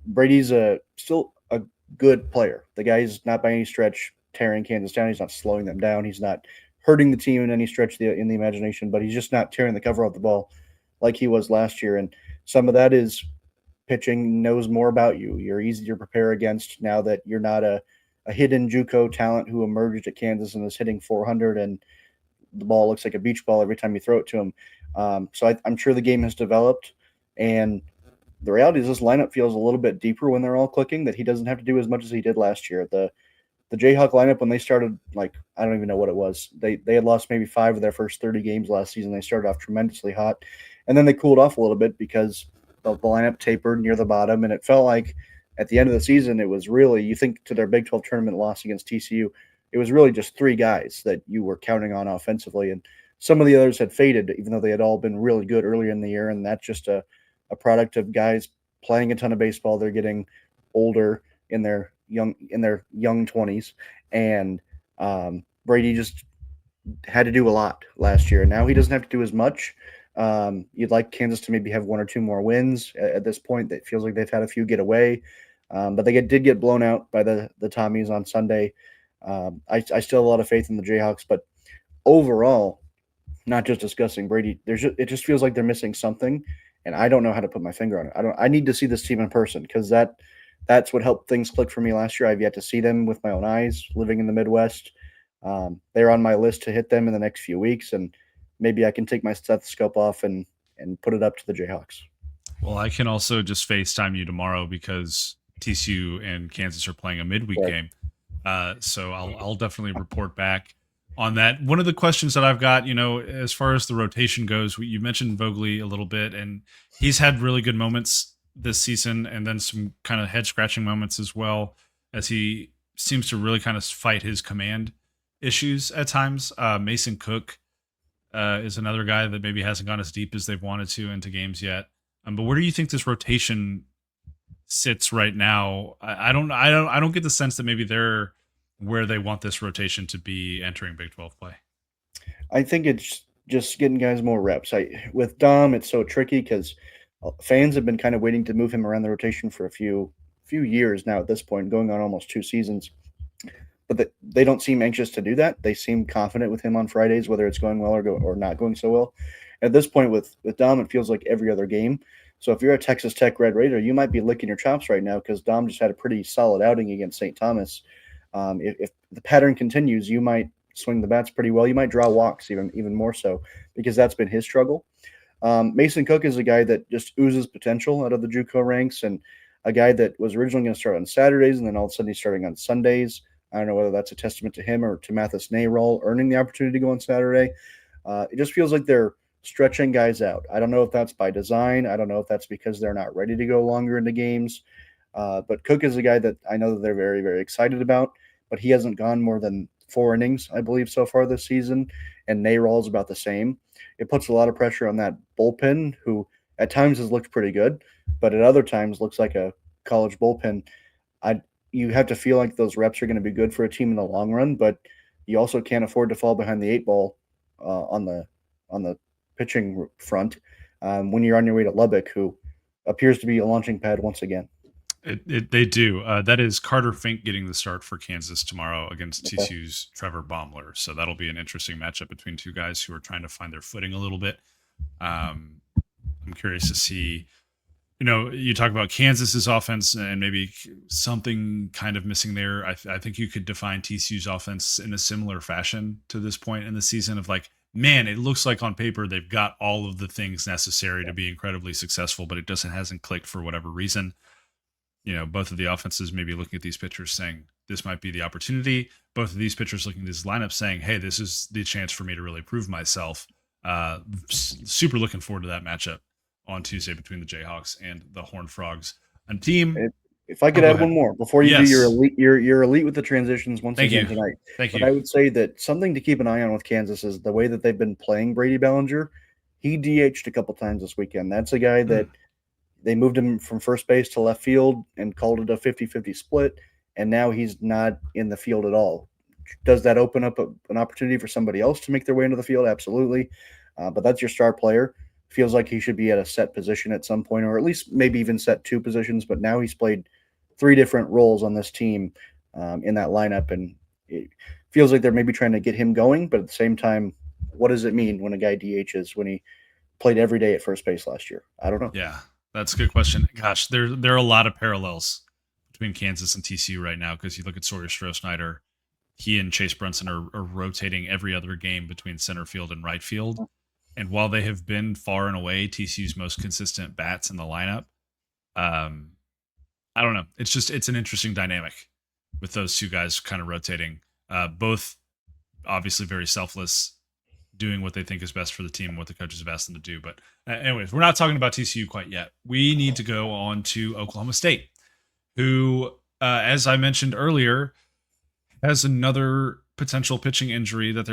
Brady's still a good player. The guy's not by any stretch tearing Kansas down. He's not slowing them down. He's not hurting the team in any stretch in the imagination, but he's just not tearing the cover off the ball like he was last year. And some of that is pitching knows more about you. You're easier to prepare against now that you're not a hidden JUCO talent who emerged at Kansas and is hitting 400 and the ball looks like a beach ball every time you throw it to him. So I'm sure the game has developed, and the reality is this lineup feels a little bit deeper when they're all clicking, that he doesn't have to do as much as he did last year. The Jayhawk lineup, when they started, like, I don't even know what it was. They had lost maybe 5 of their first 30 games last season. They started off tremendously hot, and then they cooled off a little bit because the lineup tapered near the bottom, and it felt like at the end of the season it was really, you think to their Big 12 tournament loss against TCU, it was really just 3 guys that you were counting on offensively, and some of the others had faded, even though they had all been really good earlier in the year, and that's just a product of guys playing a ton of baseball. They're getting older in their young 20s, and Brady just had to do a lot last year. Now he doesn't have to do as much. You'd like Kansas to maybe have 1 or 2 more wins at this point. It feels like they've had a few get away, but they did get blown out by the Tommies on Sunday. I still have a lot of faith in the Jayhawks, but overall, not just discussing Brady, it just feels like they're missing something, and I don't know how to put my finger on it. I need to see this team in person, because that's what helped things click for me last year. I've yet to see them with my own eyes living in the Midwest. They're on my list to hit them in the next few weeks, and maybe I can take my stethoscope off and put it up to the Jayhawks. Well, I can also just FaceTime you tomorrow because TCU and Kansas are playing a midweek Right. game. So I'll definitely report back on that. One of the questions that I've got, as far as the rotation goes, you mentioned Vogely a little bit, and he's had really good moments this season, and then some kind of head scratching moments as well, as he seems to really kind of fight his command issues at times. Mason Cook is another guy that maybe hasn't gone as deep as they've wanted to into games yet. But where do you think this rotation sits right now? I don't get the sense that maybe they're where they want this rotation to be entering Big 12 play. I think it's just getting guys more reps. With Dom, it's so tricky because fans have been kind of waiting to move him around the rotation for a few years now at this point, going on almost 2 seasons. But they don't seem anxious to do that. They seem confident with him on Fridays, whether it's going well or not going so well. At this point with Dom, it feels like every other game. So if you're a Texas Tech Red Raider, you might be licking your chops right now because Dom just had a pretty solid outing against St. Thomas. If the pattern continues, you might swing the bats pretty well. You might draw walks even more so, because that's been his struggle. Mason Cook is a guy that just oozes potential out of the JUCO ranks, and a guy that was originally going to start on Saturdays, and then all of a sudden he's starting on Sundays. I don't know whether that's a testament to him or to Mathis Nayrall earning the opportunity to go on Saturday. It just feels like they're stretching guys out. I don't know if that's by design. I don't know if that's because they're not ready to go longer into games. But Cook is a guy that I know that they're very, very excited about, but he hasn't gone more than 4 innings, I believe, so far this season, and Nayrall is about the same. It puts a lot of pressure on that bullpen, who at times has looked pretty good, but at other times looks like a college bullpen. You have to feel like those reps are going to be good for a team in the long run, but you also can't afford to fall behind the 8 ball on the pitching front when you're on your way to Lubbock, who appears to be a launching pad once again. They do. That is Carter Fink getting the start for Kansas tomorrow against Okay. TCU's Trevor Baumler. So that'll be an interesting matchup between 2 guys who are trying to find their footing a little bit. I'm curious to see. You talk about Kansas's offense and maybe something kind of missing there. I think you could define TCU's offense in a similar fashion to this point in the season of like, man, it looks like on paper they've got all of the things necessary to be incredibly successful, but it hasn't clicked for whatever reason. Both of the offenses maybe looking at these pitchers saying, this might be the opportunity. Both of these pitchers looking at this lineup saying, hey, this is the chance for me to really prove myself. Super looking forward to that matchup on Tuesday between the Jayhawks and the Horned Frogs. A team. If I could add one more before you do your elite, your elite with the transitions once again tonight. Thank you. But I would say that something to keep an eye on with Kansas is the way that they've been playing Brady Bellinger. He DH'd a couple times this weekend. That's a guy that they moved him from first base to left field and called it a 50-50 split, and now he's not in the field at all. Does that open up an opportunity for somebody else to make their way into the field? Absolutely. But that's your star player. Feels like he should be at a set position at some point, or at least maybe even set two positions. But now he's played three different roles on this team in that lineup, and it feels like they're maybe trying to get him going. But at the same time, what does it mean when a guy DHs when he played every day at first base last year? I don't know. Yeah, that's a good question. Gosh, there are a lot of parallels between Kansas and TCU right now because you look at Sawyer Stroh-Snyder. He and Chase Brunson are rotating every other game between center field and right field. And while they have been far and away TCU's most consistent bats in the lineup, I don't know. It's an interesting dynamic with those two guys kind of rotating. Both obviously very selfless, doing what they think is best for the team and what the coaches have asked them to do. But anyways, we're not talking about TCU quite yet. We need to go on to Oklahoma State, who, as I mentioned earlier, has another potential pitching injury that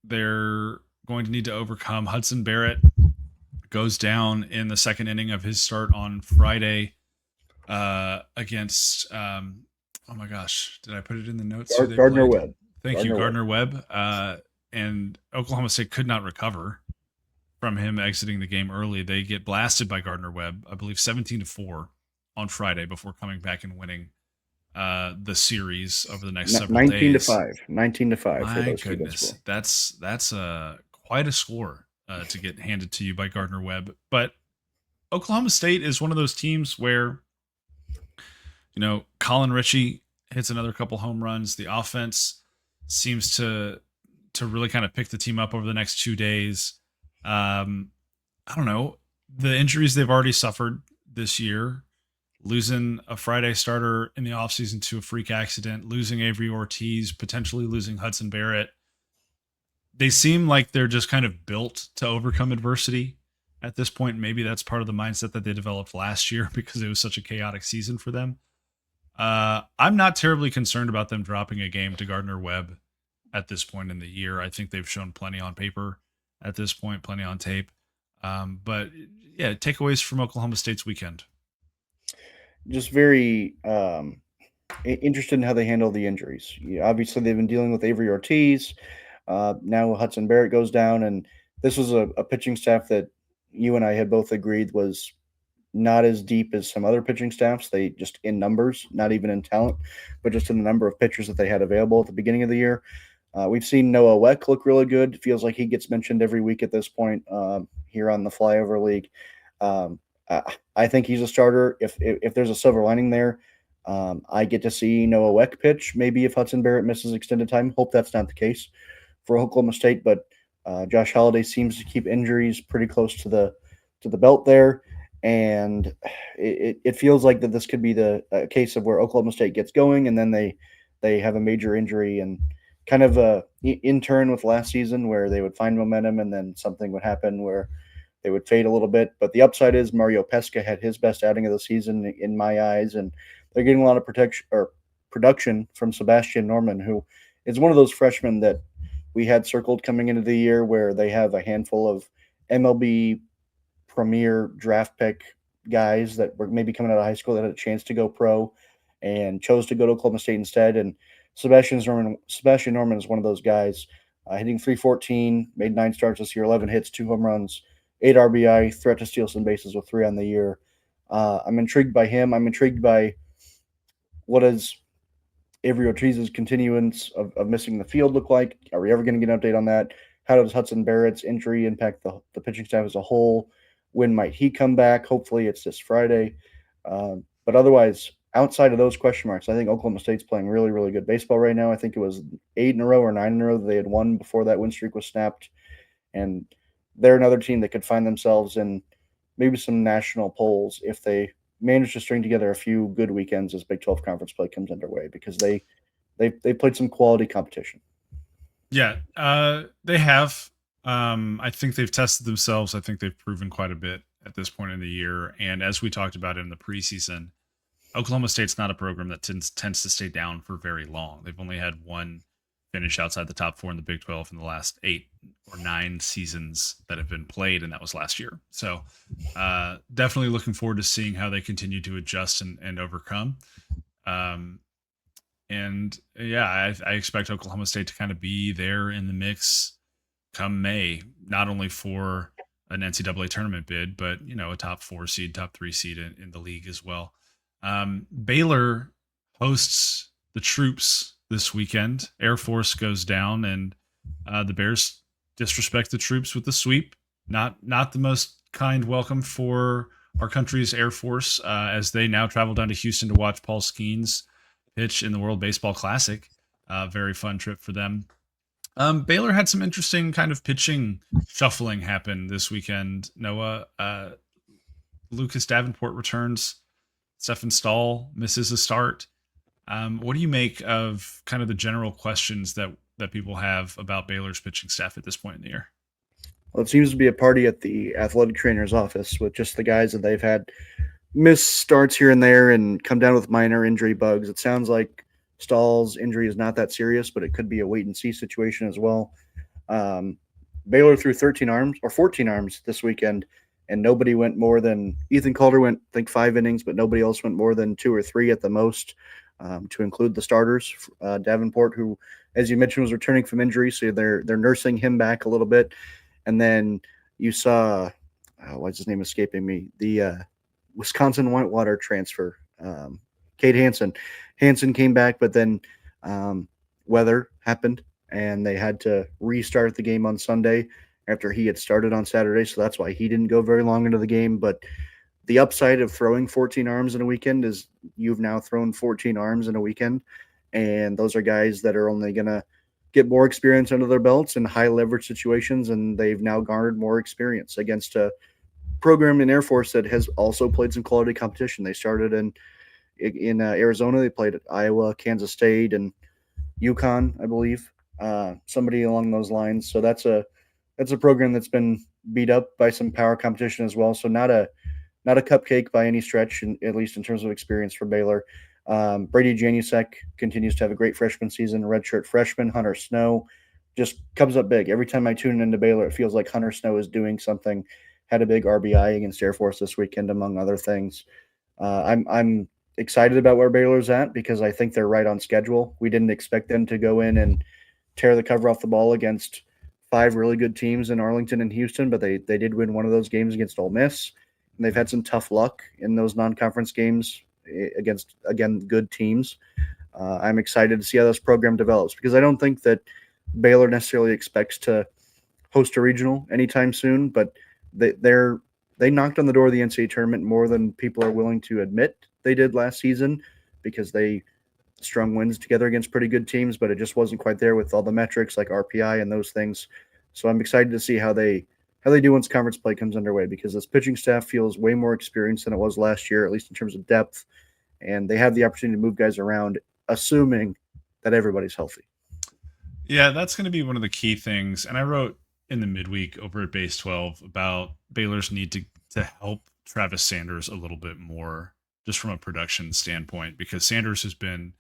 they're going to need to overcome. Hudson Barrett goes down in the second inning of his start on Friday against oh my gosh, did I put it in the notes? Gardner Webb. Thank you, Gardner Webb. And Oklahoma State could not recover from him exiting the game early. They get blasted by Gardner Webb, I believe 17-4 on Friday before coming back and winning the series over the next several 19 days. 19-5. My goodness, that's quite a score to get handed to you by Gardner Webb. But Oklahoma State is one of those teams where, you know, Colin Ritchie hits another couple home runs. The offense seems to really kind of pick the team up over the next 2 days. I don't know. The injuries they've already suffered this year, losing a Friday starter in the offseason to a freak accident, losing Avery Ortiz, potentially losing Hudson Barrett. They seem like they're just kind of built to overcome adversity at this point. Maybe that's part of the mindset that they developed last year because it was such a chaotic season for them. I'm not terribly concerned about them dropping a game to Gardner Webb at this point in the year. I think they've shown plenty on paper at this point, plenty on tape. But yeah, takeaways from Oklahoma State's weekend. Just very interested in how they handle the injuries. Obviously, they've been dealing with Avery Ortiz. Now Hudson Barrett goes down, and this was a pitching staff that you and I had both agreed was not as deep as some other pitching staffs. They just in numbers, not even in talent, but just in the number of pitchers that they had available at the beginning of the year. We've seen Noah Weck look really good. It feels like he gets mentioned every week at this point here on the Flyover League. I think he's a starter. If there's a silver lining there, I get to see Noah Weck pitch. Maybe if Hudson Barrett misses extended time, hope that's not the case for Oklahoma State. But Josh Holliday seems to keep injuries pretty close to the belt there, and it feels like that this could be a case of where Oklahoma State gets going, and then they have a major injury and kind of in turn with last season where they would find momentum and then something would happen where they would fade a little bit. But the upside is Mario Pesca had his best outing of the season in my eyes, and they're getting a lot of production from Sebastian Norman, who is one of those freshmen that we had circled coming into the year where they have a handful of MLB premier draft pick guys that were maybe coming out of high school that had a chance to go pro and chose to go to Oklahoma State instead. And Sebastian Norman is one of those guys, hitting .314, made 9 starts this year, 11 hits, 2 home runs, 8 RBI, threat to steal some bases with 3 on the year. I'm intrigued by him. I'm intrigued by what does Avery Ortiz's continuance of missing the field look like? Are we ever going to get an update on that? How does Hudson Barrett's injury impact the pitching staff as a whole? When might he come back? Hopefully it's this Friday. But otherwise, outside of those question marks, I think Oklahoma State's playing really, really good baseball right now. I think it was 8 in a row or 9 in a row that they had won before that win streak was snapped. And they're another team that could find themselves in maybe some national polls if they manage to string together a few good weekends as Big 12 conference play comes underway, because they played some quality competition. Yeah, they have. I think they've tested themselves. I think they've proven quite a bit at this point in the year. And as we talked about in the preseason, Oklahoma State's not a program that tends to stay down for very long. They've only had one finish outside the top 4 in the Big 12 in the last 8 or 9 seasons that have been played, and that was last year. So definitely looking forward to seeing how they continue to adjust and overcome. Um, and yeah, I expect Oklahoma State to kind of be there in the mix come May, not only for an NCAA tournament bid, but a top 4 seed, top 3 seed in the league as well. Baylor hosts the Troops this weekend. Air Force goes down, and the Bears disrespect the Troops with the sweep. Not the most kind welcome for our country's Air Force, as they now travel down to Houston to watch Paul Skeens pitch in the World Baseball Classic. Very fun trip for them. Baylor had some interesting kind of pitching shuffling happen this weekend. Noah, Lucas Davenport returns. Stefan Stahl misses a start. What do you make of kind of the general questions that people have about Baylor's pitching staff at this point in the year? Well, it seems to be a party at the athletic trainer's office with just the guys that they've had miss starts here and there and come down with minor injury bugs. It sounds like Stahl's injury is not that serious, but it could be a wait and see situation as well. Um, Baylor threw 13 arms or 14 arms this weekend, and nobody went more than Ethan Calder went, I think, 5 innings, but nobody else went more than 2 or 3 at the most, to include the starters. Davenport, who, as you mentioned, was returning from injury, so they're nursing him back a little bit. And then you saw, what's his name escaping me? The Wisconsin Whitewater transfer, Cade Hansen. Hansen came back, but then weather happened, and they had to restart the game on Sunday after he had started on Saturday. So that's why he didn't go very long into the game. But the upside of throwing 14 arms in a weekend is you've now thrown 14 arms in a weekend, and those are guys that are only going to get more experience under their belts in high leverage situations, and they've now garnered more experience against a program in Air Force that has also played some quality competition. They started in Arizona. They played at Iowa, Kansas State, and UConn, I believe. Somebody along those lines. So that's a program that's been beat up by some power competition as well. So not a cupcake by any stretch, at least in terms of experience for Baylor. Brady Janusek continues to have a great freshman season. Redshirt freshman Hunter Snow just comes up big. Every time I tune into Baylor, it feels like Hunter Snow is doing something. Had a big RBI against Air Force this weekend, among other things. I'm excited about where Baylor's at because I think they're right on schedule. We didn't expect them to go in and tear the cover off the ball against 5 really good teams in Arlington and Houston, but they did win one of those games against Ole Miss. And they've had some tough luck in those non-conference games against, again, good teams. I'm excited to see how this program develops because I don't think that Baylor necessarily expects to host a regional anytime soon, but they knocked on the door of the NCAA tournament more than people are willing to admit they did last season because they strung wins together against pretty good teams, but it just wasn't quite there with all the metrics like RPI and those things. So I'm excited to see how they do once conference play comes underway because this pitching staff feels way more experienced than it was last year, at least in terms of depth, and they have the opportunity to move guys around, assuming that everybody's healthy. Yeah, that's going to be one of the key things. And I wrote in the midweek over at Base 12 about Baylor's need to help Travis Sanders a little bit more just from a production standpoint because Sanders has been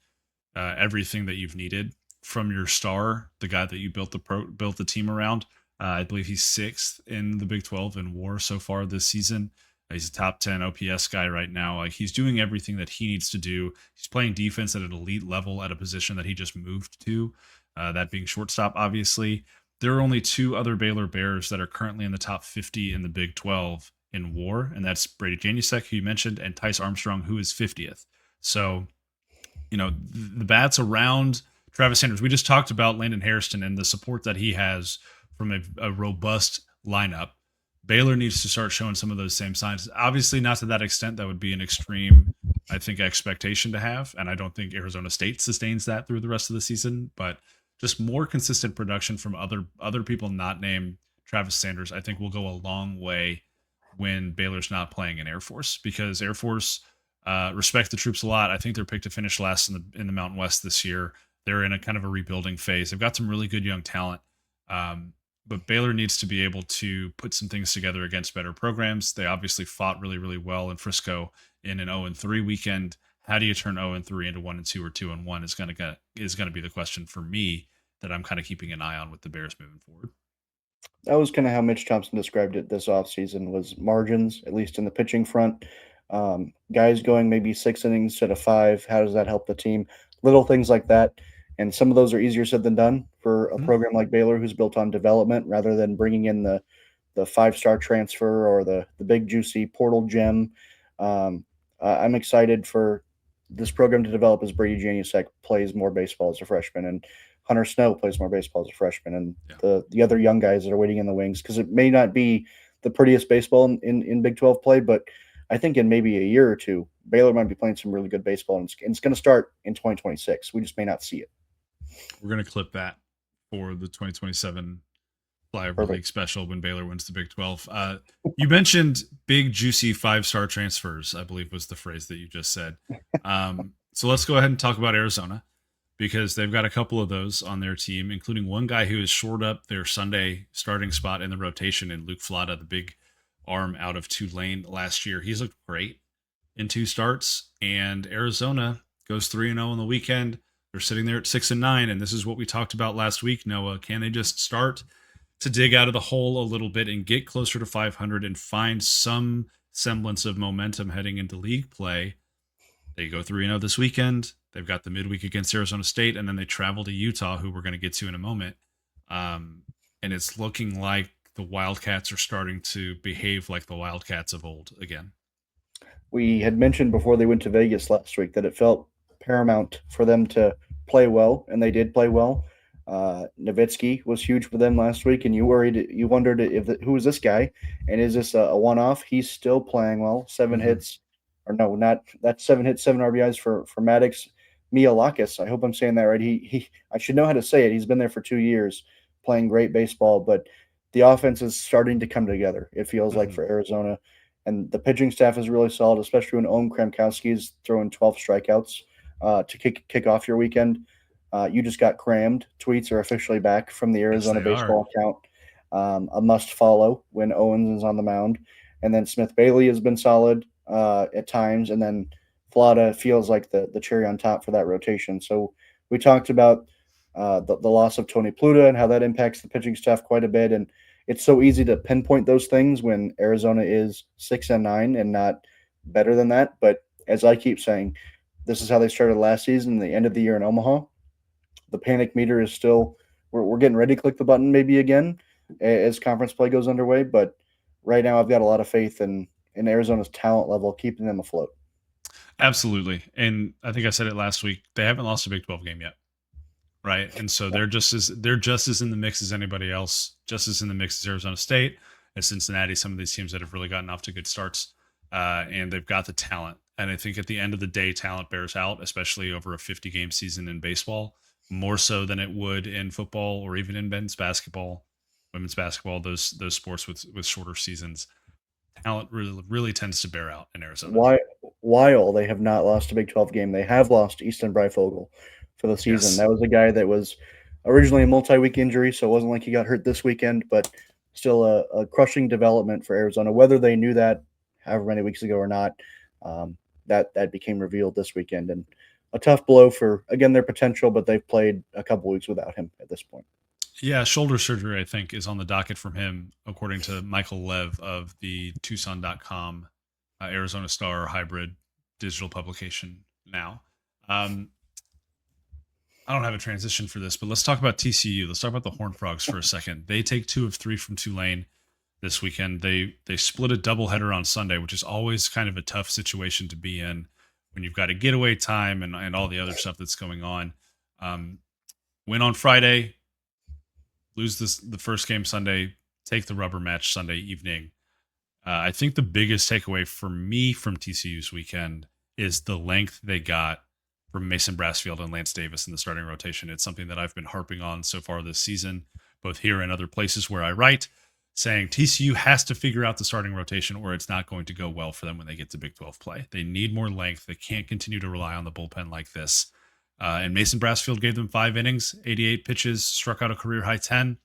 everything that you've needed from your star, the guy that you built the team around. I believe he's 6th in the Big 12 in WAR so far this season. He's a top 10 OPS guy right now. Like he's doing everything that he needs to do. He's playing defense at an elite level at a position that he just moved to, that being shortstop, obviously. There are only 2 other Baylor Bears that are currently in the top 50 in the Big 12 in WAR, and that's Brady Janusek, who you mentioned, and Tice Armstrong, who is 50th. So, the bats around Travis Sanders. We just talked about Landon Hairston and the support that he has from a robust lineup. Baylor needs to start showing some of those same signs. Obviously, not to that extent. That would be an extreme, I think, expectation to have. And I don't think Arizona State sustains that through the rest of the season. But just more consistent production from other people not named Travis Sanders, I think will go a long way when Baylor's not playing in Air Force because Air Force respect the Troops a lot. I think they're picked to finish last in the Mountain West this year. They're in a kind of a rebuilding phase. They've got some really good young talent. But Baylor needs to be able to put some things together against better programs. They obviously fought really, really well in Frisco in an 0-3 weekend. How do you turn 0-3 into 1-2 or 2-1 is going to be the question for me that I'm kind of keeping an eye on with the Bears moving forward. That was kind of how Mitch Thompson described it this offseason was margins, at least in the pitching front. Guys going maybe 6 innings instead of 5. How does that help the team? Little things like that. And some of those are easier said than done for a Hmm? program like Baylor who's built on development rather than bringing in the 5-star transfer or the big juicy portal gem. I'm excited for this program to develop as Brady Janusek plays more baseball as a freshman and Hunter Snow plays more baseball as a freshman and Yeah. the other young guys that are waiting in the wings because it may not be the prettiest baseball in Big 12 play, but I think in maybe a year or two, Baylor might be playing some really good baseball, and it's going to start in 2026. We just may not see it. We're going to clip that for the 2027 Flyover Perfect. League special when Baylor wins the Big 12. You mentioned big, juicy 5-star transfers, I believe was the phrase that you just said. So let's go ahead and talk about Arizona because they've got a couple of those on their team, including one guy who has shored up their Sunday starting spot in the rotation in Luke Flata, the big arm out of Tulane last year. He's looked great in 2 starts, and Arizona goes 3-0 on the weekend. They're sitting there at 6-9, and this is what we talked about last week, Noah. Can they just start to dig out of the hole a little bit and get closer to 500 and find some semblance of momentum heading into league play? They go 3-0 this weekend. They've got the midweek against Arizona State, and then they travel to Utah, who we're going to get to in a moment. And it's looking like the Wildcats are starting to behave like the Wildcats of old again. We had mentioned before they went to Vegas last week that it felt paramount for them to play well, and they did play well. Nowitzki was huge for them last week, and you wondered who is this guy, and is this a one-off? He's still playing well. 7 hits, or no, not that's 7 hits, 7 RBIs for Maddox Mialakis. I hope I'm saying that right. He I should know how to say it. He's been there for 2 years, playing great baseball, but the offense is starting to come together. It feels like Mm-hmm. for Arizona. And the pitching staff is really solid, especially when Owen Kramkowski is throwing 12 strikeouts to kick off your weekend. You just got crammed. Tweets are officially back from the Yes, Arizona they are. baseball account. A must follow when Owens is on the mound. And then Smith Bailey has been solid at times. And then Flata feels like the cherry on top for that rotation. So we talked about the loss of Tony Pluta and how that impacts the pitching staff quite a bit. And it's so easy to pinpoint those things when Arizona is 6-9 and not better than that. But as I keep saying, this is how they started last season, the end of the year in Omaha. The panic meter is still we're getting ready to click the button maybe again as conference play goes underway. But right now, I've got a lot of faith in Arizona's talent level, keeping them afloat. Absolutely. And I think I said it last week. They haven't lost a Big 12 game yet. Right. And so they're just as in the mix as anybody else, just as in the mix as Arizona State, as Cincinnati, some of these teams that have really gotten off to good starts. And they've got the talent. And I think at the end of the day, talent bears out, especially over a 50-game season in baseball, more so than it would in football or even in men's basketball, women's basketball, those sports with shorter seasons. Talent really tends to bear out in Arizona. Why, while they have not lost a Big 12 game, they have lost Easton Breifogel for the season. Yes. That was a guy that was originally a multi-week injury, so it wasn't like he got hurt this weekend, but still a crushing development for Arizona. Whether they knew that however many weeks ago or not, that became revealed this weekend, and a tough blow for again their potential. But they've played a couple weeks without him at this point. Yeah, shoulder surgery, I think, is on the docket from him, according to Michael Lev of the Tucson.com Arizona Star hybrid digital publication now. Um, I don't have a transition for this, but let's talk about TCU. Let's talk about the Horned Frogs for a second. They take 2 of 3 from Tulane this weekend. They split a doubleheader on Sunday, which is always kind of a tough situation to be in when you've got a getaway time and all the other stuff that's going on. Um, win on Friday, lose the first game Sunday, take the rubber match Sunday evening. I think the biggest takeaway for me from TCU's weekend is the length they got from Mason Brassfield and Lance Davis in the starting rotation. It's something that I've been harping on so far this season, both here and other places where I write, saying TCU has to figure out the starting rotation or it's not going to go well for them when they get to Big 12 play. They need more length. They can't continue to rely on the bullpen like this. And Mason Brassfield gave them 5 innings, 88 pitches, struck out a career high 10.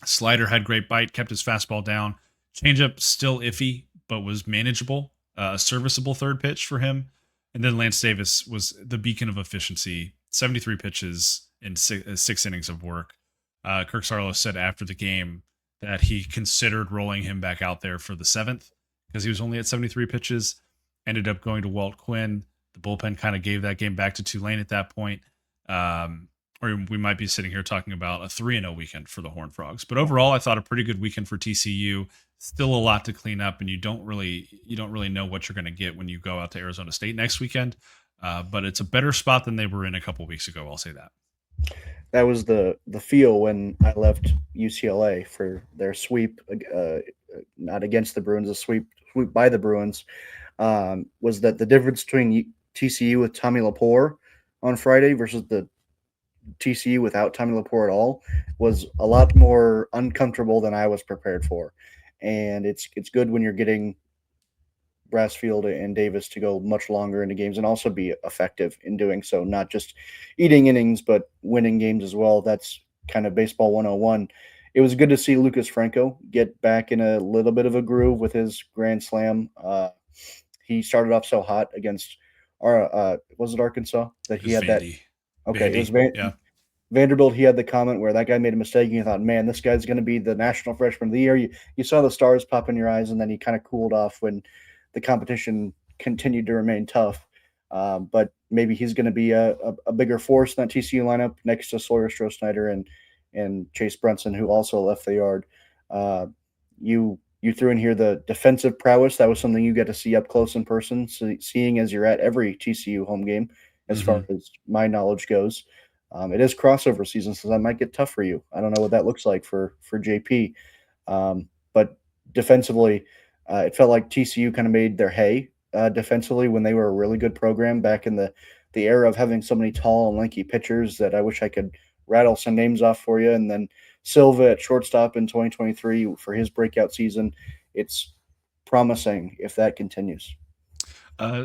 Slider had great bite, kept his fastball down. Changeup still iffy, but was manageable. A serviceable third pitch for him. And then Lance Davis was the beacon of efficiency. 73 pitches in 6 innings of work. Kirk Sarlo said after the game that he considered rolling him back out there for the 7th because he was only at 73 pitches. Ended up going to Walt Quinn. The bullpen kind of gave that game back to Tulane at that point. Or we might be sitting here talking about a 3-0 weekend for the Horned Frogs. But overall, I thought a pretty good weekend for TCU. Still a lot to clean up, and you don't really know what you're going to get when you go out to Arizona State next weekend. But it's a better spot than they were in a couple weeks ago. I'll say that. That was the feel when I left UCLA for their sweep, not against the Bruins, a sweep by the Bruins. Was that the difference between TCU with Tommy Laporte on Friday versus the TCU without Tommy Laporte at all was a lot more uncomfortable than I was prepared for. And it's good when you're getting Brassfield and Davis to go much longer into games and also be effective in doing so, not just eating innings, but winning games as well. That's kind of baseball 101. It was good to see Lucas Franco get back in a little bit of a groove with his grand slam. He started off so hot against was it Arkansas that he had Vandy. that? Okay, Vandy. it was yeah. Vanderbilt. He had the comment where that guy made a mistake, and you thought, "Man, this guy's going to be the national freshman of the year." You saw the stars pop in your eyes, and then he kind of cooled off when the competition continued to remain tough. But maybe he's going to be a bigger force in that TCU lineup next to Sawyer Stroh-Snyder and Chase Brunson, who also left the yard. You threw in here the defensive prowess. That was something you get to see up close in person, seeing as you're at every TCU home game, as far as my knowledge goes. It is crossover season, so that might get tough for you. I don't know what that looks like for JP. But defensively, it felt like TCU kind of made their hay defensively when they were a really good program back in the era of having so many tall and lanky pitchers that I wish I could rattle some names off for you. And then Silva at shortstop in 2023 for his breakout season. It's promising if that continues.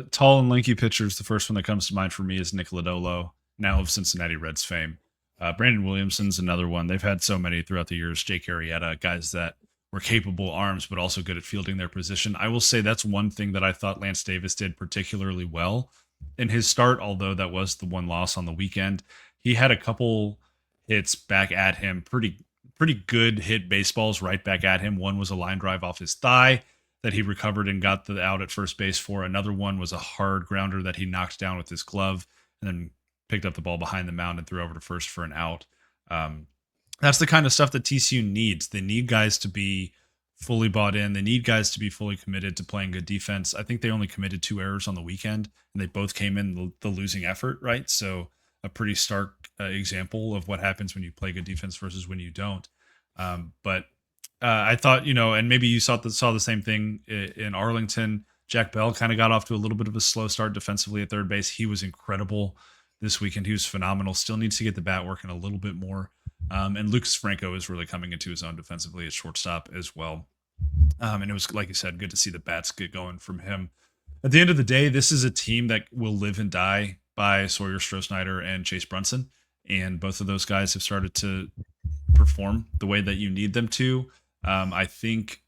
Tall and lanky pitchers. The first one that comes to mind for me is Nick Lodolo, now of Cincinnati Reds fame. Brandon Williamson's another one. They've had so many throughout the years. Jake Arrieta, guys that were capable arms, but also good at fielding their position. I will say that's one thing that I thought Lance Davis did particularly well in his start, although that was the one loss on the weekend. He had a couple hits back at him, pretty good hit baseballs right back at him. One was a line drive off his thigh that he recovered and got the out at first base for. Another one was a hard grounder that he knocked down with his glove and then picked up the ball behind the mound and threw over to first for an out. That's the kind of stuff that TCU needs. They need guys to be fully bought in. They need guys to be fully committed to playing good defense. I think they only committed 2 errors on the weekend, and they both came in the losing effort, right? So a pretty stark example of what happens when you play good defense versus when you don't. But I thought, and maybe you saw the same thing in Arlington. Jack Bell kind of got off to a little bit of a slow start defensively at third base. He was incredible this weekend. He was phenomenal. Still needs to get the bat working a little bit more. And Lucas Franco is really coming into his own defensively at shortstop as well. And it was, like you said, good to see the bats get going from him. At the end of the day, this is a team that will live and die by Sawyer Stroh-Snyder and Chase Brunson. And both of those guys have started to perform the way that you need them to. I think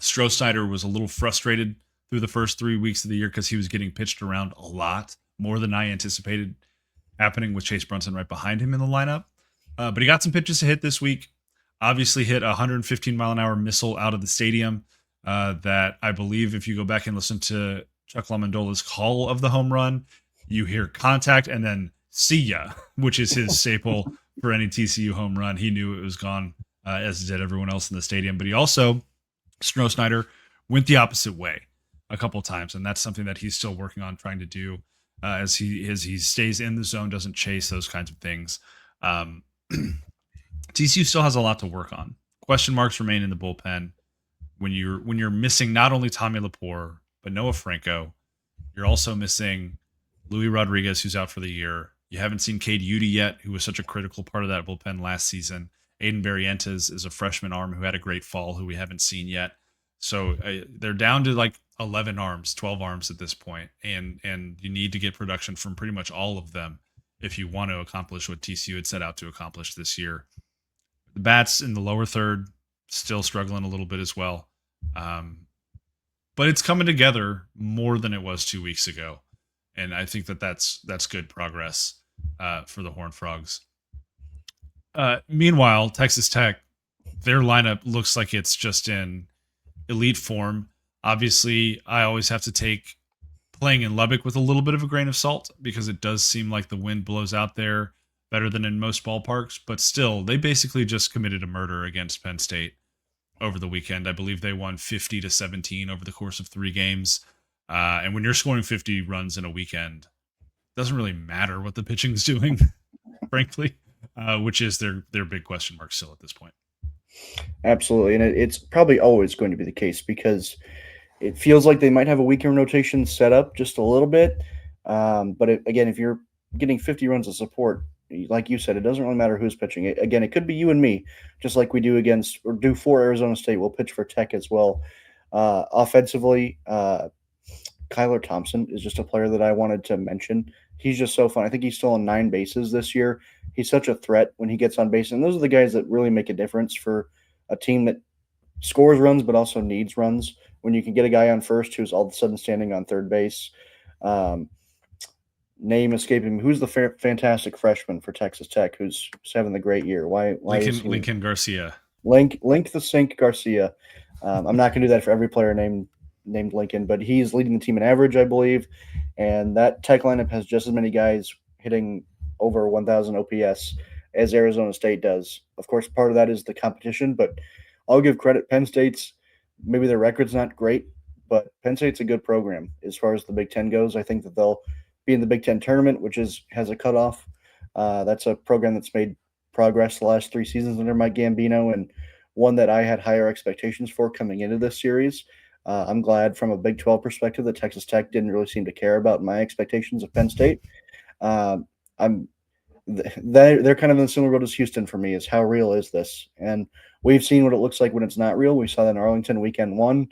Stroh-Snyder was a little frustrated through the first 3 weeks of the year because he was getting pitched around a lot, more than I anticipated happening with Chase Brunson right behind him in the lineup. But he got some pitches to hit this week. Obviously hit a 115 mile an hour missile out of the stadium that I believe if you go back and listen to Chuck Lamondola's call of the home run, you hear contact and then see ya, which is his staple for any TCU home run. He knew it was gone, as did everyone else in the stadium. But he also, Stroh-Snyder, went the opposite way a couple times, and that's something that he's still working on trying to do as he stays in the zone, doesn't chase those kinds of things. TCU still has a lot to work on. Question marks remain in the bullpen. When you're missing not only Tommy Laporte but Noah Franco, you're also missing Louis Rodriguez, who's out for the year. You haven't seen Cade Udy yet, who was such a critical part of that bullpen last season. Aiden Barrientos is a freshman arm who had a great fall, who we haven't seen yet. So they're down to like 11 arms, 12 arms at this point, and you need to get production from pretty much all of them if you want to accomplish what TCU had set out to accomplish this year. The bats in the lower third still struggling a little bit as well. But it's coming together more than it was 2 weeks ago. And I think that's good progress for the Horned Frogs. Meanwhile, Texas Tech their lineup looks like it's just in elite form. Obviously, I always have to take playing in Lubbock with a little bit of a grain of salt because it does seem like the wind blows out there better than in most ballparks. But still, they basically just committed a murder against Penn State over the weekend. I believe they won 50-17 over the course of 3 games. And when you're scoring 50 runs in a weekend, it doesn't really matter what the pitching's doing, frankly, which is their big question mark still at this point. Absolutely, and it's probably always going to be the case because it feels like they might have a weekend rotation set up just a little bit. Again, if you're getting 50 runs of support, like you said, it doesn't really matter who's pitching. Again, it could be you and me, just like we do against or do for Arizona State. We'll pitch for Tech as well. Offensively, Kyler Thompson is just a player that I wanted to mention. He's just so fun. I think he's still on 9 bases this year. He's such a threat when he gets on base, and those are the guys that really make a difference for a team that scores runs but also needs runs. When you can get a guy on first who's all of a sudden standing on third base. Name escaping me. Who's the fantastic freshman for Texas Tech who's having the great year? Why Lincoln Garcia. Link the Sink Garcia. I'm not going to do that for every player named Lincoln, but he's leading the team in average, I believe. And that Tech lineup has just as many guys hitting over 1,000 OPS as Arizona State does. Of course, part of that is the competition, but I'll give credit. Penn State's, maybe their record's not great, but Penn State's a good program as far as the Big Ten goes. I think that they'll be in the Big Ten tournament, which has a cutoff. That's a program that's made progress the last 3 seasons under Mike Gambino, and one that I had higher expectations for coming into this series. I'm glad from a Big 12 perspective that Texas Tech didn't really seem to care about my expectations of Penn State. They're kind of in the similar boat as Houston for me. Is how real is this? And we've seen what it looks like when it's not real. We saw that in Arlington weekend 1,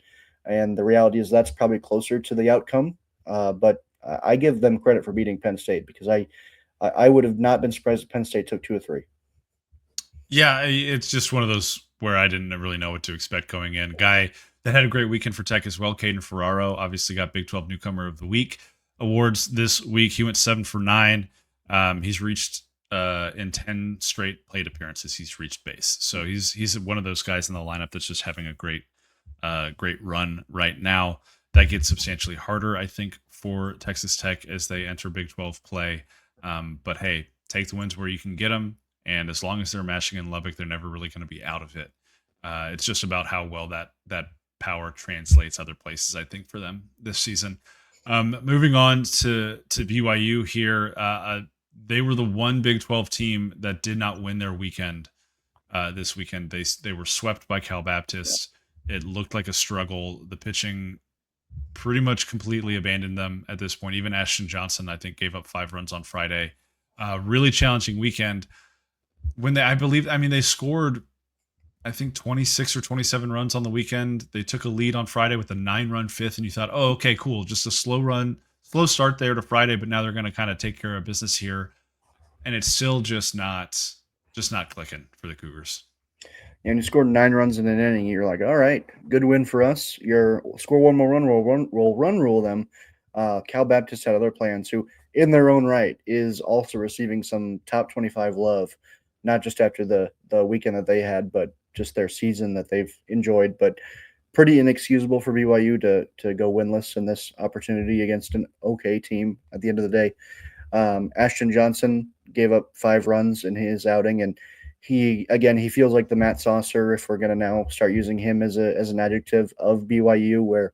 and the reality is that's probably closer to the outcome. But I give them credit for beating Penn State because I would have not been surprised if Penn State took 2 or 3. Yeah, it's just one of those where I didn't really know what to expect going in. Guy that had a great weekend for Tech as well, Caden Ferraro, obviously got Big 12 Newcomer of the Week awards this week. He went 7 for 9. He's reached in 10 straight plate appearances. He's reached base, so he's one of those guys in the lineup that's just having a great run right now. That gets substantially harder, I think, for Texas Tech as they enter Big 12 play. But hey, take the wins where you can get them. And as long as they're mashing in Lubbock, they're never really going to be out of it. It's just about how well that power translates other places, I think, for them this season. Moving on to BYU here, they were the one Big 12 team that did not win their weekend this weekend. They were swept by Cal Baptist. It looked like a struggle. The pitching pretty much completely abandoned them at this point. Even Ashton Johnson, I think, gave up 5 runs on Friday. Really challenging weekend. When they scored, I think 26 or 27 runs on the weekend. They took a lead on Friday with a 9-run fifth, and you thought, oh, okay, cool. Just a slow start there to Friday, but now they're going to kind of take care of business here. And it's still just not clicking for the Cougars. And you scored 9 runs in an inning. You're like, all right, good win for us. You're score one more run, rule them. Cal Baptist had other plans who, in their own right, is also receiving some top 25 love, not just after the weekend that they had, but just their season that they've enjoyed. But pretty inexcusable for BYU to go winless in this opportunity against an okay team at the end of the day. Ashton Johnson gave up 5 runs in his outing, and he feels like the Matt Saucer, if we're going to now start using him as an adjective of BYU, where,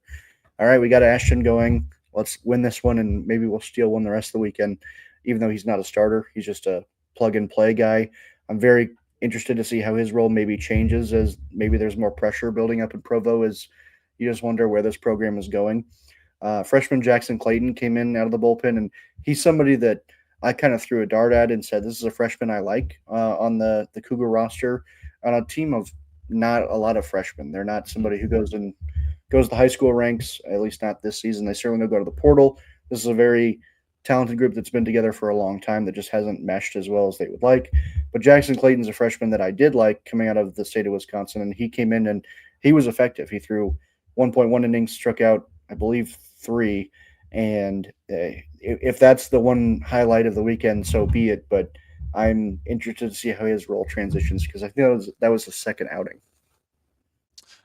all right, we got Ashton going. Let's win this one, and maybe we'll steal one the rest of the weekend, even though he's not a starter. He's just a plug-and-play guy. I'm very interested to see how his role maybe changes as maybe there's more pressure building up in Provo, as you just wonder where this program is going. Freshman Jackson Clayton came in out of the bullpen, and he's somebody that I kind of threw a dart at and said, this is a freshman I like on the Cougar roster on a team of not a lot of freshmen. They're not somebody who goes to the high school ranks, at least not this season. They certainly don't go to the portal. This is a very talented group that's been together for a long time that just hasn't meshed as well as they would like. But Jackson Clayton's a freshman that I did like coming out of the state of Wisconsin, and he came in and he was effective. He threw 1.1 innings, struck out, I believe, 3. And if that's the one highlight of the weekend, so be it. But I'm interested to see how his role transitions because I think that was the second outing.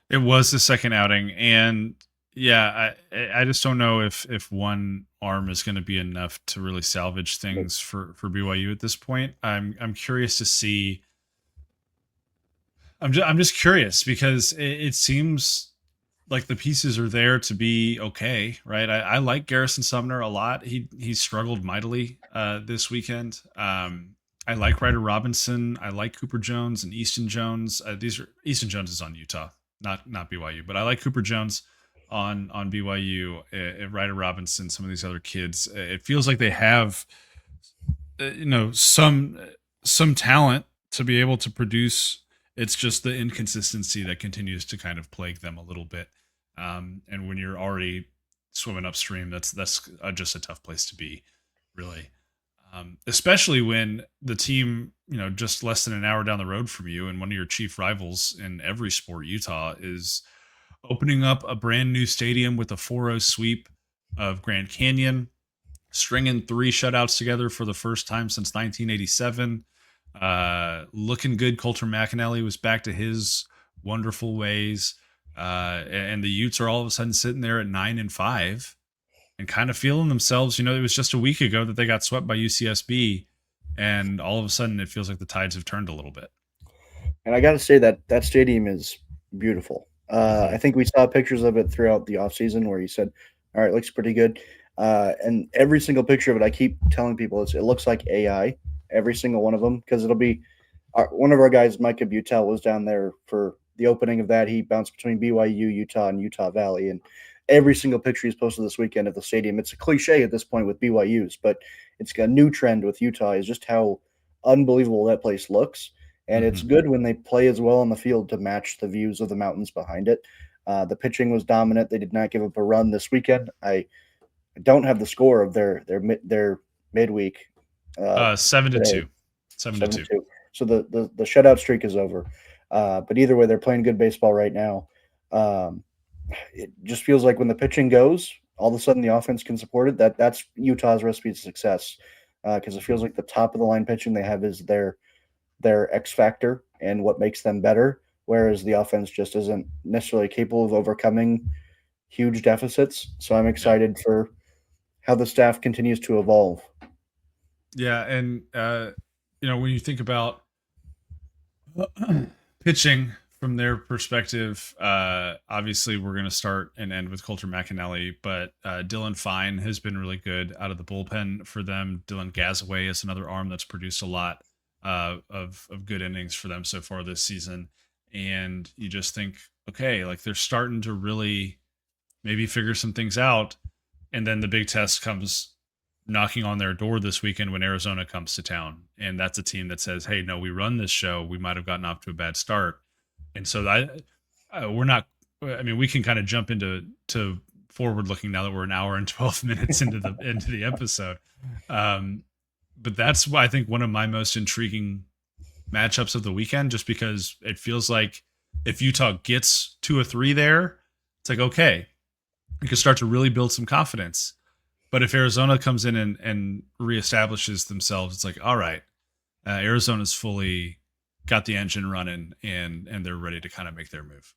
It was the second outing, and yeah, I just don't know if one arm is going to be enough to really salvage But things for BYU at this point. I'm curious to see. I'm just curious because it seems like the pieces are there to be okay, right? I like Garrison Sumner a lot. He struggled mightily this weekend. I like Ryder Robinson. I like Cooper Jones and Easton Jones. Easton Jones is on Utah, not BYU, but I like Cooper Jones on BYU. Ryder Robinson, some of these other kids. It feels like they have some talent to be able to produce. It's just the inconsistency that continues to kind of plague them a little bit. And when you're already swimming upstream, that's just a tough place to be, really. Especially when the team, just less than an hour down the road from you, and one of your chief rivals in every sport, Utah, is opening up a brand new stadium with a 4-0 sweep of Grand Canyon, stringing 3 shutouts together for the first time since 1987. Looking good. Coulter McAnally was back to his wonderful ways. And the Utes are all of a sudden sitting there at 9-5 and kind of feeling themselves. It was just a week ago that they got swept by UCSB, and all of a sudden it feels like the tides have turned a little bit. And I got to say that stadium is beautiful. Mm-hmm. I think we saw pictures of it throughout the offseason where you said, all right, looks pretty good. And every single picture of it, I keep telling people it looks like AI, every single one of them, because it'll be one of our guys, Micah Butel, was down there for the opening of that. He bounced between BYU, Utah, and Utah Valley. And every single picture he's posted this weekend of the stadium, it's a cliche at this point with BYU's, but it's got a new trend with Utah is just how unbelievable that place looks. And it's Mm-hmm. good when they play as well on the field to match the views of the mountains behind it. The pitching was dominant. They did not give up a run this weekend. I don't have the score of their midweek 7-2. today. 7-2. 7-2. So the shutout streak is over. But either way, they're playing good baseball right now. It just feels like when the pitching goes, all of a sudden the offense can support it. That's Utah's recipe to success because it feels like the top of the line pitching they have is their X factor and what makes them better, whereas the offense just isn't necessarily capable of overcoming huge deficits. So I'm excited for how the staff continues to evolve. Yeah, and when you think about pitching from their perspective, obviously we're going to start and end with Coulter McAnally, but Dylan Fine has been really good out of the bullpen for them. Dylan Gazaway is another arm that's produced a lot of good innings for them so far this season. And you just think, okay, like they're starting to really maybe figure some things out. And then the big test comes knocking on their door this weekend when Arizona comes to town. And that's a team that says, hey, no, we run this show. We might have gotten off to a bad start. And so we're not, I mean, we can kind of jump into forward looking now that we're an hour and 12 minutes into the episode. But that's why I think one of my most intriguing matchups of the weekend, just because it feels like if Utah gets 2 or 3 there, it's like, okay, you can start to really build some confidence. But if Arizona comes in and reestablishes themselves, it's like, all right, Arizona's fully got the engine running and they're ready to kind of make their move.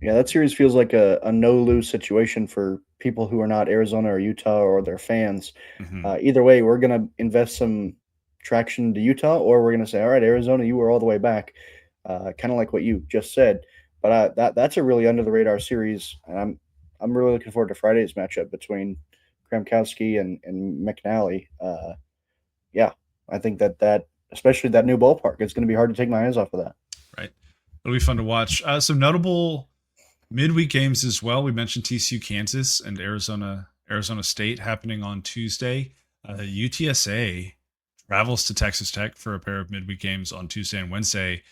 Yeah, that series feels like a no-lose situation for people who are not Arizona or Utah or their fans. Mm-hmm. Either way, we're going to invest some traction to Utah, or we're going to say, all right, Arizona, you were all the way back, kind of like what you just said. But that's a really under-the-radar series, and I'm really looking forward to Friday's matchup between Kramkowski and McNally. Yeah, I think that especially that new ballpark, it's going to be hard to take my eyes off of that. Right. It'll be fun to watch. Some notable midweek games as well. We mentioned TCU, Kansas, and Arizona State happening on Tuesday. UTSA travels to Texas Tech for a pair of midweek games on Tuesday and Wednesday.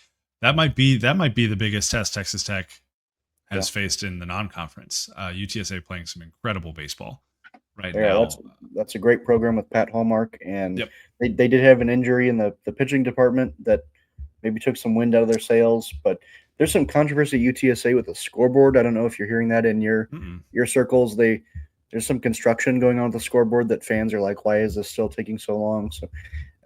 That might be the biggest test Texas Tech has faced in the non-conference. UTSA playing some incredible baseball right now. That's a great program with Pat Hallmark, and they did have an injury in the pitching department that maybe took some wind out of their sails, but there's some controversy at UTSA with the scoreboard. I don't know if you're hearing that in your circles. There's some construction going on with the scoreboard that fans are like, why is this still taking so long? So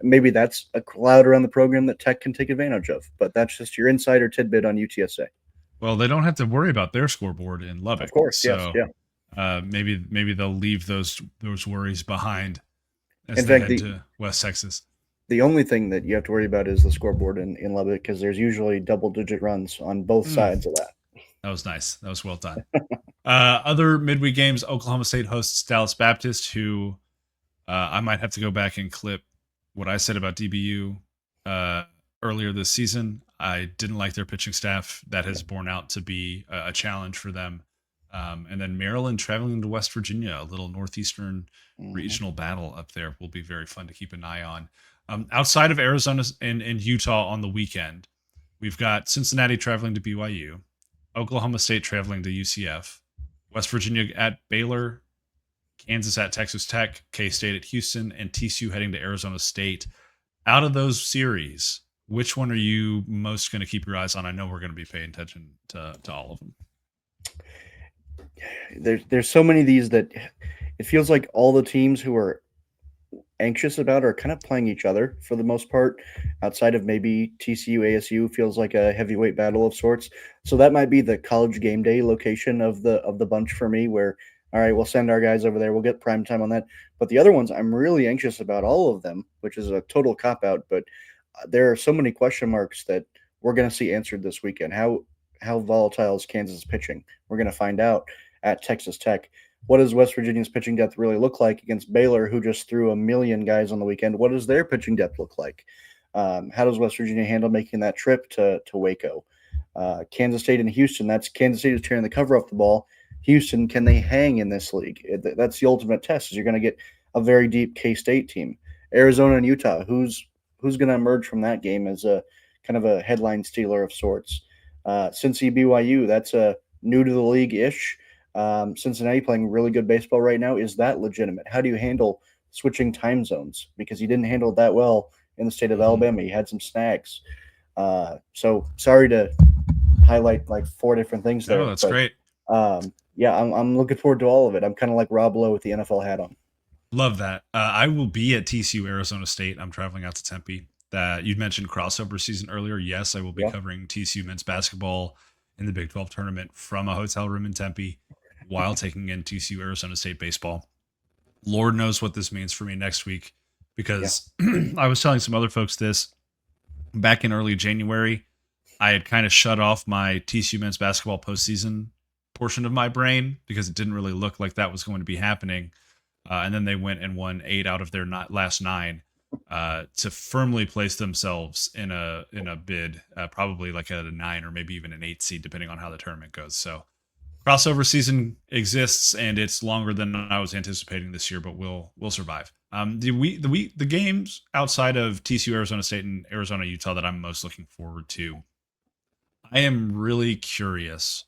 maybe that's a cloud around the program that Tech can take advantage of. But that's just your insider tidbit on UTSA. Well, they don't have to worry about their scoreboard in Of Lubbock, course, yes, so yeah. maybe they'll leave those worries behind as In they fact, head to West Texas. the only thing that you have to worry about is the scoreboard in Lubbock because there's usually double-digit runs on both Mm, sides of that. that was nice. That was well done. Other midweek games: Oklahoma State hosts Dallas Baptist, who I might have to go back and clip what I said about DBU earlier this season. I didn't like their pitching staff. That has borne out to be a challenge for them. And then Maryland traveling to West Virginia, a little northeastern regional battle up there will be very fun to keep an eye on. Outside of Arizona and Utah on the weekend, we've got Cincinnati traveling to BYU, Oklahoma State traveling to UCF, West Virginia at Baylor, Kansas at Texas Tech, K-State at Houston, and TCU heading to Arizona State. Out of those series, which one are you most going to keep your eyes on? I know we're going to be paying attention to all of them. There's so many of these that it feels like all the teams who are anxious about are kind of playing each other for the most part, outside of maybe TCU ASU feels like a heavyweight battle of sorts. So that might be the college game day location of the bunch for me, where all right, we'll send our guys over there, we'll get prime time on that. But the other ones I'm really anxious about all of them, which is a total cop out, but there are so many question marks that we're going to see answered this weekend. How volatile is Kansas pitching? We're going to find out at Texas Tech. What does West Virginia's pitching depth really look like against Baylor, who just threw a million guys on the weekend? What does their pitching depth look like? How does West Virginia handle making that trip to Waco? Kansas State and Houston, that's Kansas State is tearing the cover off the ball. Houston, can they hang in this league? That's the ultimate test. Is you're going to get a very deep K-State team. Arizona and Utah, who's going to emerge from that game as a kind of a headline stealer of sorts? Cincy BYU, that's a new to the league-ish. Cincinnati playing really good baseball right now. Is that legitimate? How do you handle switching time zones? Because he didn't handle it that well in the state of Alabama. He had some snags. So sorry to highlight like 4 different things there. Oh, that's great. Yeah, I'm looking forward to all of it. I'm kind of like Rob Lowe with the NFL hat on. Love that. I will be at TCU Arizona State. I'm traveling out to Tempe. That you mentioned crossover season earlier. Yes, I will be covering TCU men's basketball in the Big 12 tournament from a hotel room in Tempe while taking in TCU Arizona State baseball. Lord knows what this means for me next week, because I was telling some other folks this back in early January. I had kind of shut off my TCU men's basketball postseason portion of my brain because it didn't really look like that was going to be happening. And then they went and won 8 out of their last 9 to firmly place themselves in a bid, probably like at a 9 or maybe even an 8 seed, depending on how the tournament goes. So crossover season exists, and it's longer than I was anticipating this year, but we'll survive. The games outside of TCU Arizona State and Arizona Utah that I'm most looking forward to, I am really curious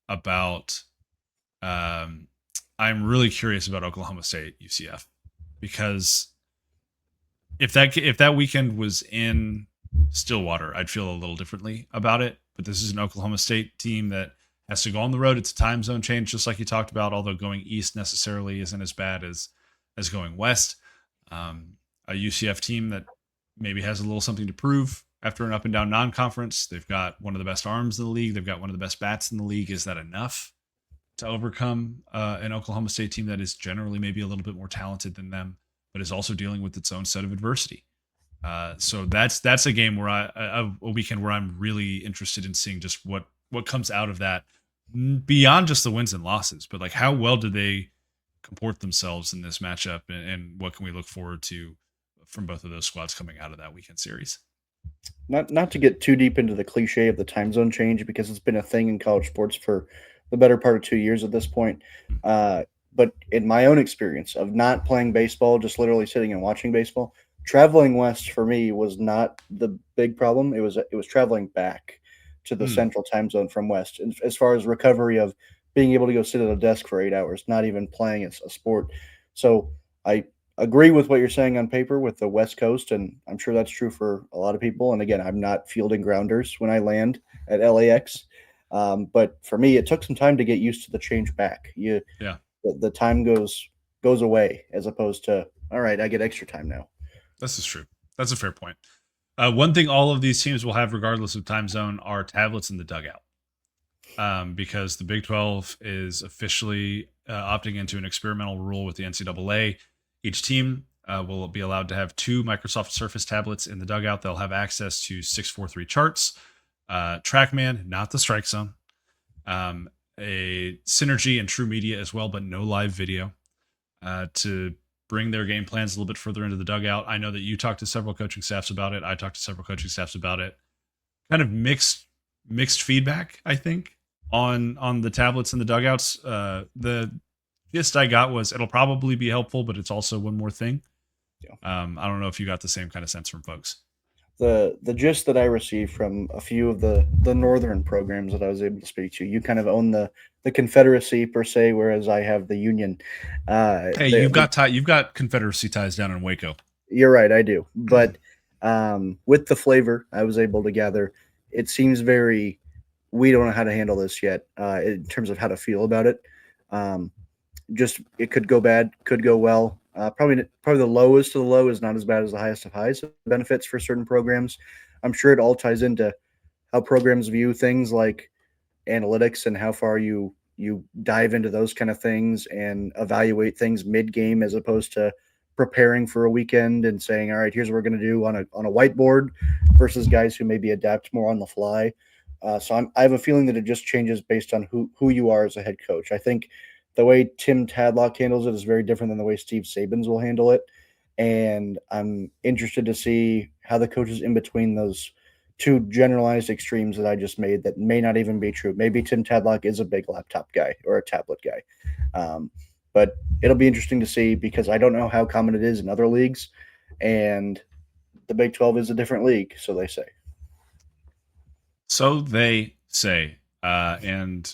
about. I'm really curious about Oklahoma State UCF, because if that weekend was in Stillwater, I'd feel a little differently about it. But this is an Oklahoma State team that has to go on the road. It's a time zone change, just like you talked about, although going east necessarily isn't as bad as going west. A UCF team that maybe has a little something to prove after an up and down non-conference. They've got one of the best arms in the league. They've got one of the best bats in the league. Is that enough to overcome an Oklahoma State team that is generally maybe a little bit more talented than them, but is also dealing with its own set of adversity? So that's a game where a weekend where I'm really interested in seeing just what comes out of that, beyond just the wins and losses, but like how well do they comport themselves in this matchup, and what can we look forward to from both of those squads coming out of that weekend series? Not to get too deep into the cliche of the time zone change, because it's been a thing in college sports for the better part of 2 years at this point. But in my own experience of not playing baseball, just literally sitting and watching baseball, traveling west for me was not the big problem. It was traveling back to the central time zone from west, and as far as recovery of being able to go sit at a desk for 8 hours, not even playing a sport. So I agree with what you're saying on paper with the West Coast, and I'm sure that's true for a lot of people. And again, I'm not fielding grounders when I land at LAX. But for me, it took some time to get used to the change back. The time goes away, as opposed to, all right, I get extra time now. This is true. That's a fair point. One thing all of these teams will have, regardless of time zone, are tablets in the dugout. Because the Big 12 is officially opting into an experimental rule with the NCAA. Each team will be allowed to have 2 Microsoft Surface tablets in the dugout. They'll have access to 643 charts, TrackMan, not the Strike Zone, a Synergy and True Media as well, but no live video, to bring their game plans a little bit further into the dugout. I know that you talked to several coaching staffs about it. I talked to several coaching staffs about it. Kind of mixed feedback, I think, on the tablets in the dugouts. The gist I got was it'll probably be helpful, but it's also one more thing. Yeah. I don't know if you got the same kind of sense from folks. The gist that I received from a few of the northern programs that I was able to speak to, you kind of own the Confederacy per se, whereas I have the Union. Hey, you've got Confederacy ties down in Waco. You're right, I do. But with the flavor, I was able to gather. It seems very. We don't know how to handle this yet in terms of how to feel about it. Just it could go bad, could go well. Probably the lowest of the low is not as bad as the highest of highs. So benefits for certain programs. I'm sure it all ties into how programs view things like analytics and how far you dive into those kind of things and evaluate things mid game as opposed to preparing for a weekend and saying, all right, here's what we're going to do on a whiteboard versus guys who maybe adapt more on the fly. So I have a feeling that it just changes based on who you are as a head coach. I think the way Tim Tadlock handles it is very different than the way Steve Sabins will handle it. And I'm interested to see how the coaches in between those 2 generalized extremes that I just made that may not even be true. Maybe Tim Tadlock is a big laptop guy or a tablet guy. But it'll be interesting to see because I don't know how common it is in other leagues. And the Big 12 is a different league, so they say. So they say. And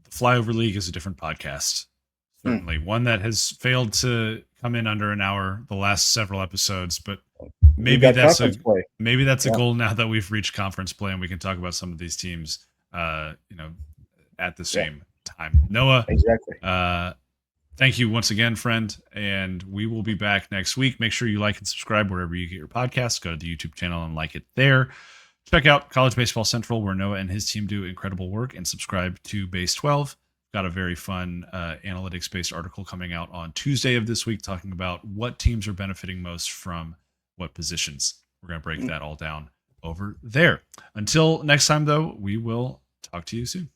the Flyover League is a different podcast. Certainly. One that has failed to come in under an hour the last several episodes, but maybe that's a goal now that we've reached conference play and we can talk about some of these teams at the same time. Noah, exactly. Thank you once again, friend, and we will be back next week. Make sure you like and subscribe wherever you get your podcasts. Go to the YouTube channel and like it there. Check out College Baseball Central, where Noah and his team do incredible work, and subscribe to Base 12. Got a very fun analytics-based article coming out on Tuesday of this week talking about what teams are benefiting most from what positions. We're going to break that all down over there. Until next time, though, we will talk to you soon.